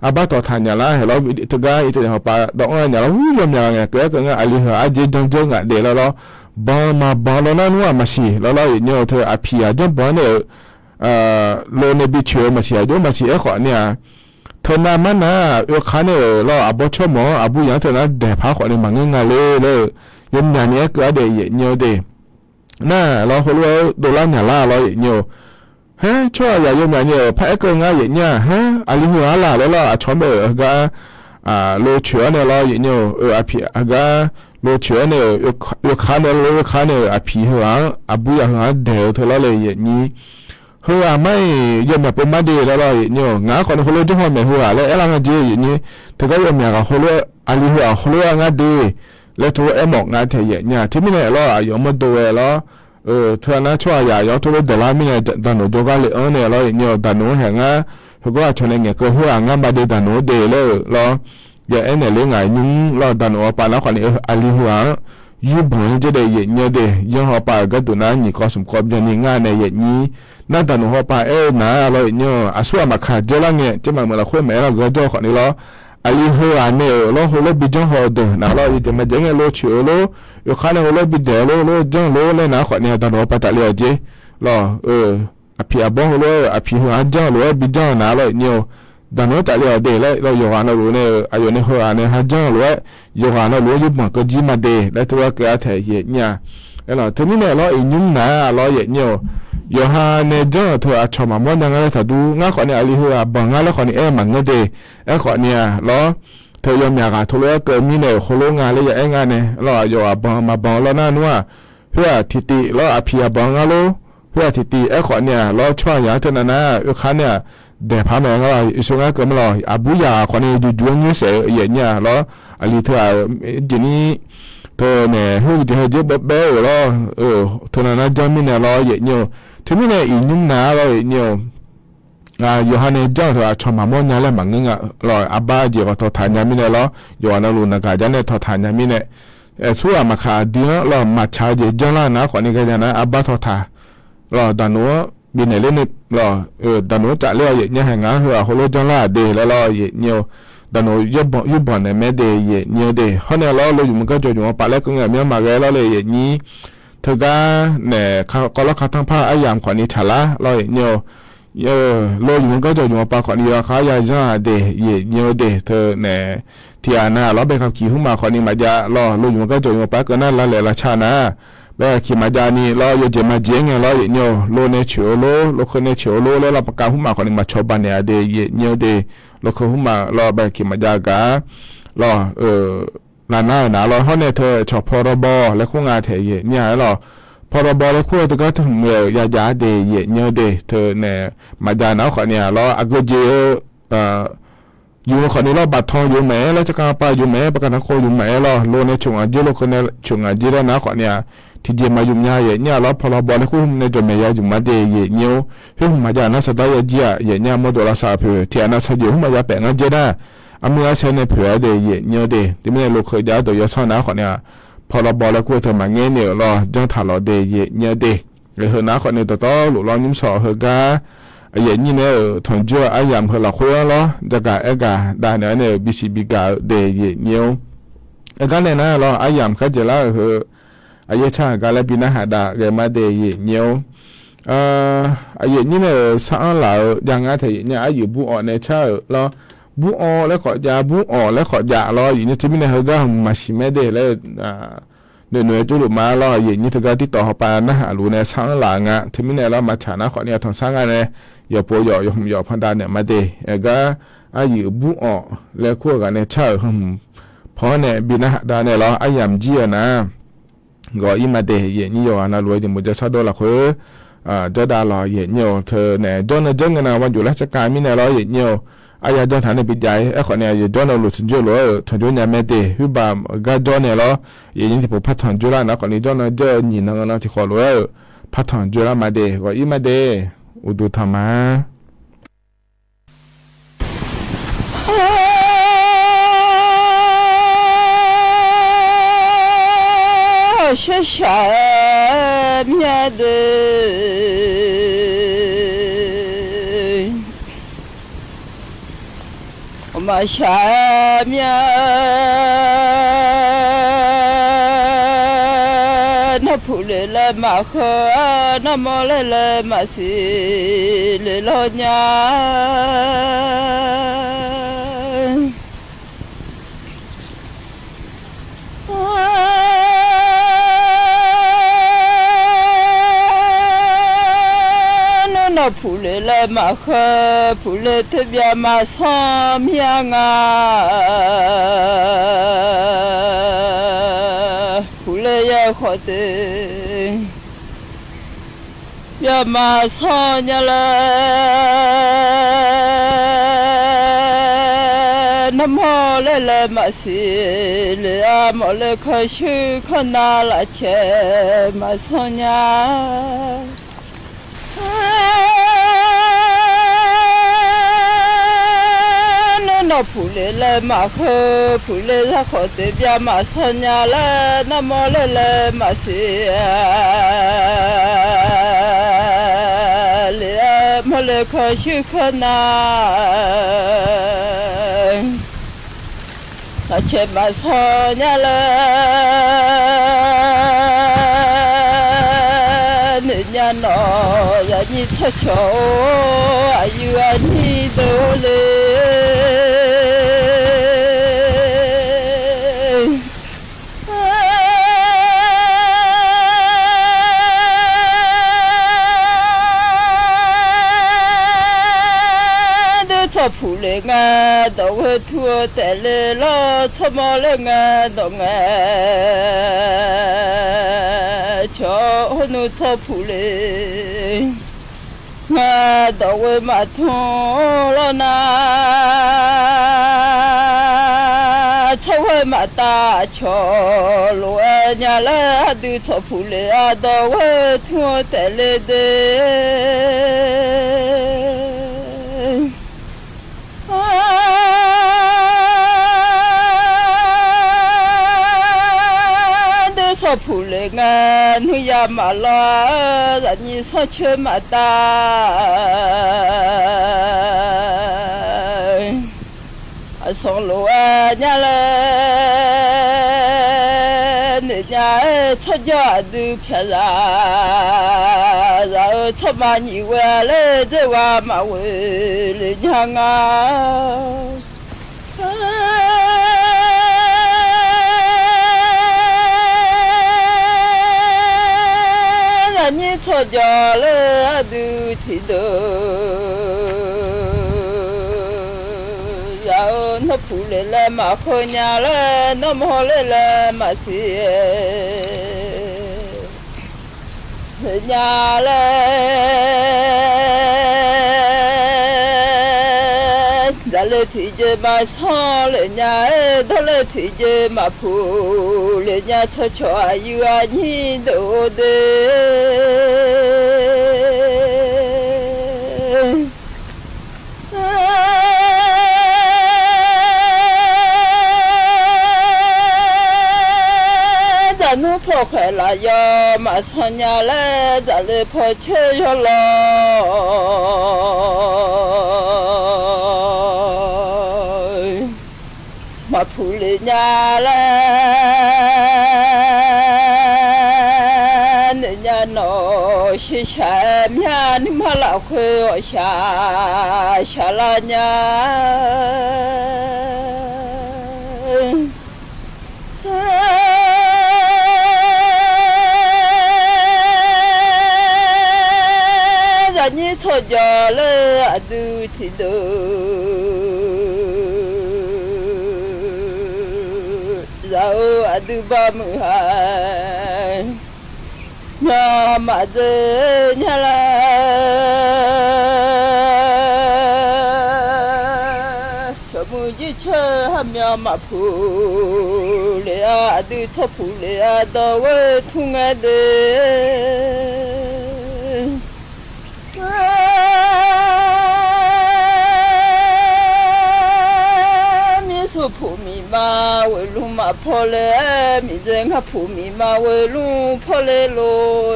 อาบัตถอดทางเนี่ยละเราถึงก็อีกทีเขาไปดอกเนี่ยเรายอมเนี่ยเกิดอะไรลิหัวอาจจะจังเดี๋ยวเราบางแล้วนั่นว่ามาสิแล้วเราเนี่ยเธออภิอาจจะบางเนี่ยโลเนบิชัวมาสิอายุมาสิขอเนี่ยเธอนามันนะข้าเนี่ยเราอาบชมอาบุยังเธอนะเดี๋ยวพาขอเนี่ยมันง่ายเลยยมเนี่ยก็เดี๋ยวเนี่ยเดน่าเราเขารู้ดอลลาร์เนี่ยละเราเนี่ยฮะช่วยอย่ายมเนี่ยพระเอกง่ายเนี่ยฮะอาลิหัวละแล้วเราชมก็โลเชื่อเนี่ยเราเนี่ยอภิก็โลเชื่อเนี่ยข้าเนี่ยอภิหัวอาบุยังเดี๋ยวเธอเราเลยนี่หัวไม่ยมแบบเป็นมาดีแล้วเราเนี่ยงาคนเขารู้จังหวะไม่หัวแล้วอะไรกันจีนี่เธอก็ยมเนี่ยเขารู้อาลิหัวเขารู้งาดีแล้วตัวหมอกงานเทียเนี่ยที่ไม่เนี่ยเราอยู่มาดูแล้วเธอน่าช่วยอย่าตัวเดลาไม่เนี่ยดันโนดูกันเลยเนี่ยเราเนี่ยดันโนแห่งเขาก็ชนเนี่ยก็หัวงานมาดีดันโนเดเลยเราอย่าเนี่ยเลี้ยงไงยุ่งเราดันโนไปแล้วคนนี้อาลิหัวยูบงจะได้เนี่ยเดยังหัวไปก็ดูนะนี่ก็สมควรจะนี่งานในอย่างนี้นั่นดันโนหัวไปนะเราเนี่ยอาศัยมาขาดเจริญเนี่ยจะมาเมื่อเราคุยแม่เราก็จะคนนี้เราอาลิหัวเนี่ยเราหัวเราบิจังหัวเดินนะเราจะมาจังเราเชื่อเราอยู่ข้างในหัวเราบิดเดี๋ยวเราจังเราเลยนะคนนี้ดันโนไปตัดเลี้ยเจเราอภิอาบงเราอภิหัวจังเราบิจังนะเราเนี่ยดันโนตัดเลี้ยเดเลยเราอยู่ข้างในเราเนี่ยอายุเนี่ยหัวเนี่ยหัวจังเราอยู่ข้างในเราอยู่บ้านก็จีมาเดแล้วตัวก็เทียเนี่ยแล้วทีนี้เนี่ยเราอีนุ่มนะเราเนี่ยอยู่ข้างในจังตัวชอบมาม้วนยังไงถ้าดูงั้นคนนี้อาลิหัวบังงั้นแล้วคนนี้มันก็เดคนนี้เราเธอยอมอยากทุเรศเกิดมีเนี่ยคนรู้งานเลยอย่างงานเนี่ยเราอยู่บังมาบังแล้วนั่นว่าเพื่อทิติเราอภิบังงั้นเราเพื่อทิติคนเนี่ยเราช่วยอย่างเท่านั้นนะข้าเนี่ยเดี๋ยวพาแม่เราอีส่วนก็ไม่เราอาบุยาคนนี้จู่ๆนี่เสียอย่างเนี่ยเราอาลิเธอจีนี่เธอเนี่ยหูจะเยอะแบบเราเท่านั้นนะจำมีเนี่ยเราอย่างเนี่ยทีนี้เนี่ยอีนุ่มนาเราเนี่ยอยู่ฮันเนี่ยเจ้าเธอชมมาม้วนเนี่ยแล้วมันเงี้ยเราอาบ้าเจี๋ยวทอดทานยามีเนี่ยเราอยู่อันนั้นรู้นะกันเนี่ยทอดทานยามีเนี่ยส่วนมาขาเดียวเรามาชาเจี๋ยวจังละนะคนนี้ก็จะนะอาบ้าทอดทานเราดันโน้บินเนี่ยเล่นเนี่ยเราดันโน้จะเลี้ยอย่างเนี่ยแห่งงานหัวเขารู้จังละเดแล้วเราเนี่ยดันโน้ยุบบ่อนเนี่ยแม่เดเนี่ยเดเขาเนี่ยเราอยู่มันก็จะอยู่มาปะแล้วก็เงี้ยมีมาแก่เราเลยอย่างนี้เธอก็เนี่ยก็เราขาดทั้งผ้าไอ้ยามคนนี้ฉลาเราเนี่ยเราอยู่มันก็จะอยู่มาปะคนนี้ราคายาจ้าเดเนี่ยเดเธอเนี่ยที่อ่านะเราไปขับขี่ขึ้นมาคนนี้มาจะเราอยู่มันก็จะอยู่มาปะก็นั่นละเลยละชานะแบบขี่มาจานี่เราอยู่จะมาเจียงเราเนี่ยโลเนชิโอโลคนเนชิโอโลแล้วเราประกาศขึ้นมาคนนี้มาชอบบ้านเนี่ยเดเนี่ยเดเราเข้าขึ้นมาเราแบบขี่มาจากาเรานานะเราเขาเนี่ยเธอชอบพรบและคู่งานเทียเนี่ยเราพรบแล้วคู่ตัวก็ถึงยาเดเนี่ยเดเธอเนี่ยมาจานะคนเนี่ยเราอักเจ อยู่คนนี้เราบัตรทองอยู่แม่แล้วจะกาไปอยู่แม่ประกันสังคมอยู่แม่เราโลในช่วงอายุโลคนในช่วงอายุแล้วนะขอเนี่ยที่เจมาอยู่เนี่ยเราพอเราบอกเลยคุณในจอมเนี่ยอยู่มาเดียเงี้ยวเฮ้ยมาจากนั้นสตายเจียเนี่ยมาดูแลสาเพื่อที่อันนั้นสยุมาจากแปลงเจด้าอเมริกาเซนเผื่อเดียเงี้ยวเดียที่ไม่ได้ลูกเคยยาวตัวยศนะขอเนี่ยพอเราบอกแล้วคุณเธอมาเงี้ยเนี่ยเราจังถ่ายเราเดียเงี้ยเดียเลยเฮนะขอเนี่ยตัวหลุดล้อยิ้มสอเฮกาอย่างนี้เนี่ยทนจั่วอายามเฮเราคุยแล้วจะกะเอกาได้เนี่ยบิสิบิกาเดียเงี้ยวเอกาเนี่ยนะเราอายามเขาจะเล่าเฮอายชากาลปีนะหาดาเกมาเดยเนียวอายนี่เนี่ยสาวเหล่ายังไงที่เนี่ยอายุบุอเนี่ยชาเราบุอแล้วขอยาบุอแล้วขอยาเราอย่างนี้ที่ไม่ได้เขาก็มาชิมเดแล้วเนื้อจุลุมาเราอย่างนี้ถึงก็ติดต่อเขาไปนะหารู้เนี่ยสาวเหล่างะที่ไม่ได้เรามาฉานะขอเนี่ยทางสร้างอะไรอย่าโปรยอย่าพันดานเนี่ยมาเดยก็อายุบุอแล้วคู่กันเนี่ยชาเพราะเนี่ยบินะหาดาเนี่ยเราอายามจีนะก็อีมาเดยนี่อยู่นะรวยจะมุจะซาโดละคือจะได้รอเยนี่เธอเนี่ยจนจังกันนะวันอยู่ราชการมีเนี่ยรอเยนี่อายาจนฐานในปีใหญ่ไอ้คนเนี่ยจนเราหลุดถึงจุดเลยถึงจุดเนี่ยไม่เดยคือบางก็จนเนี่ยรอเยนี่ที่ผมพัฒนาจุดละนะคนนี้จนเจอหนีนังนะที่ขอเลยพัฒนาจุดละมาเดยก็อีมาเดยอุดุธรรมะ谢谢面的，我们下面那普来了马河，那么来了马西来老娘。普来了马河，普来特别马上面啊，普来也好的，别马上呀了，那么来了马西来啊，么来看书看哪了去马上呀。那普来了马河，普来了好的边马上呀了，那么来了马西来么来看书看哪，那去马上呀了。nhà nó ya ni cha cho ayu ani dole de cha phule nga do thua tele lo chamo le nga do nga cho nu cho phụ lệ nga đâu mà thua lo na cho mà ta cho lo nhà la du cho phụ lệ đâu thua tele de cho phụ lệ nga nuôi ya mà lo là như sao chơi mà ta sống lúa nhà lên nhà cho gió du phía ra rồi cho mà nhiều lên để qua mà về lên nhà nga như cho gió lỡ du thì dạo nó phụ lên mà khơi nhà lên nó mò lên mà xì nhà lên le thi je ma so le nya da le thi je ma phu le nya cho cho yu a ni do de nó phô khỏe là do mà sao nhà lẽ đã lệ phô chơi cho lo mà phụ lệ nhà lẽ nên nhà nó sẽ xem nhà nhưng mà lão khơi ở xa là nhà như thôi giờ lỡ à du thì du dạo à du 32 nhà mà giờ nhà là cho mui chỉ chơi ham nhà mà phụ lệ à du cho phụ lệ à đâu với thung à de phụ mi ma với lu ma phô lệ mi dân ha phụ mi ma với lu phô lệ lô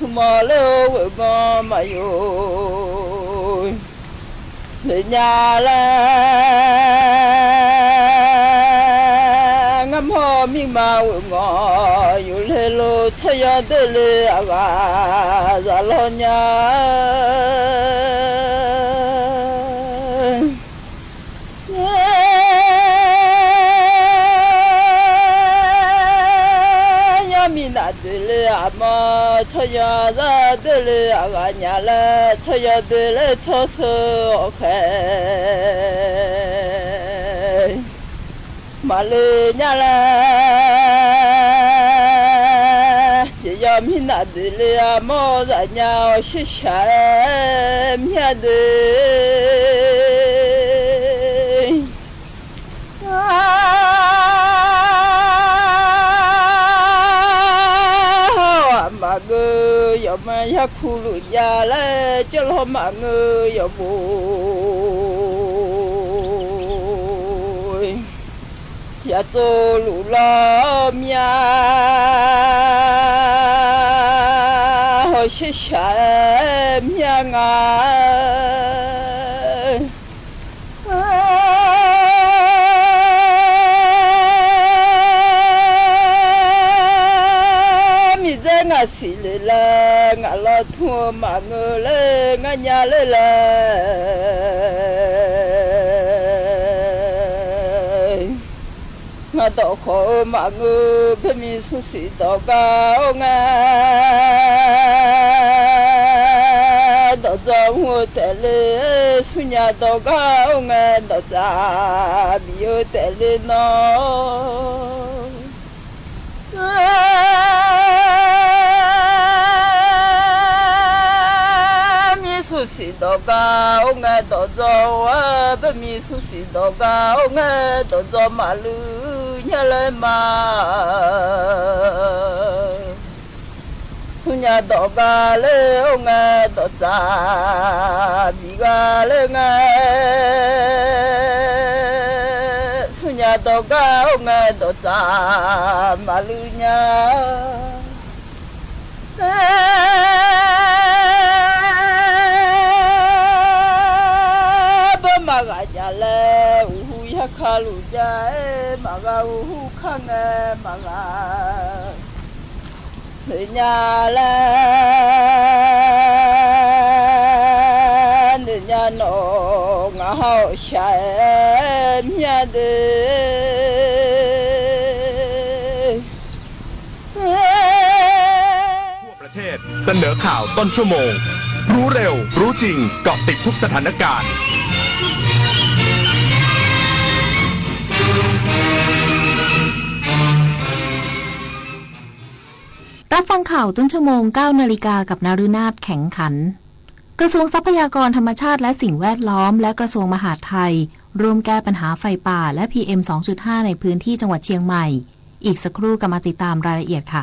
mà lê với ma yo lệ nhà là ngắm hoa mi ma với ngõ yo lê lô chơi ya de lê aga za lo nhà mà chơi ra để à nhà là chơi để cho số khe mà le nhà là chỉ có mình là để mà ra nhà sẽ xem nhà mà ngơ giờ mà ya khu lụi ya lại cho lo mà ngơ giờ vui ya tô lụ lo mía hồi sẽ xem mía ngà xì lệ la ngã lo thua mà ngơ lệ ngã nhà lệ la ngã đỏ khổ mà ngơ bên mi su xì đỏ cao ngã đỏ gió mua tè lệ su nhà đỏ cao ngã đỏ già biêu tè lệ nó xì đỏ cao nghe đỏ gió bên mi su xì đỏ cao nghe đỏ gió mà lư nhà lên mà su nhà đỏ ga lên nghe đỏ già bị ga lên nghe su nhà đỏ cao nghe đỏ già mà lư nhà maga jale uhu ya kalu jae maga uhu kange maga nyala nya no nga hao shae nya deทั่วประเทศเสนอข่าวต้นชั่วโมงรู้เร็วรู้จริงเกาะติดทุกสถานการณ์รับฟังข่าวต้นชั่วโมง 9 นาฬิกากับนารุนาถแข็งขัน กระทรวงทรัพยากรธรรมชาติและสิ่งแวดล้อมและกระทรวงมหาดไทยร่วมแก้ปัญหาไฟป่าและ PM 2.5 ในพื้นที่จังหวัดเชียงใหม่อีกสักครู่กลับมาติดตามรายละเอียดค่ะ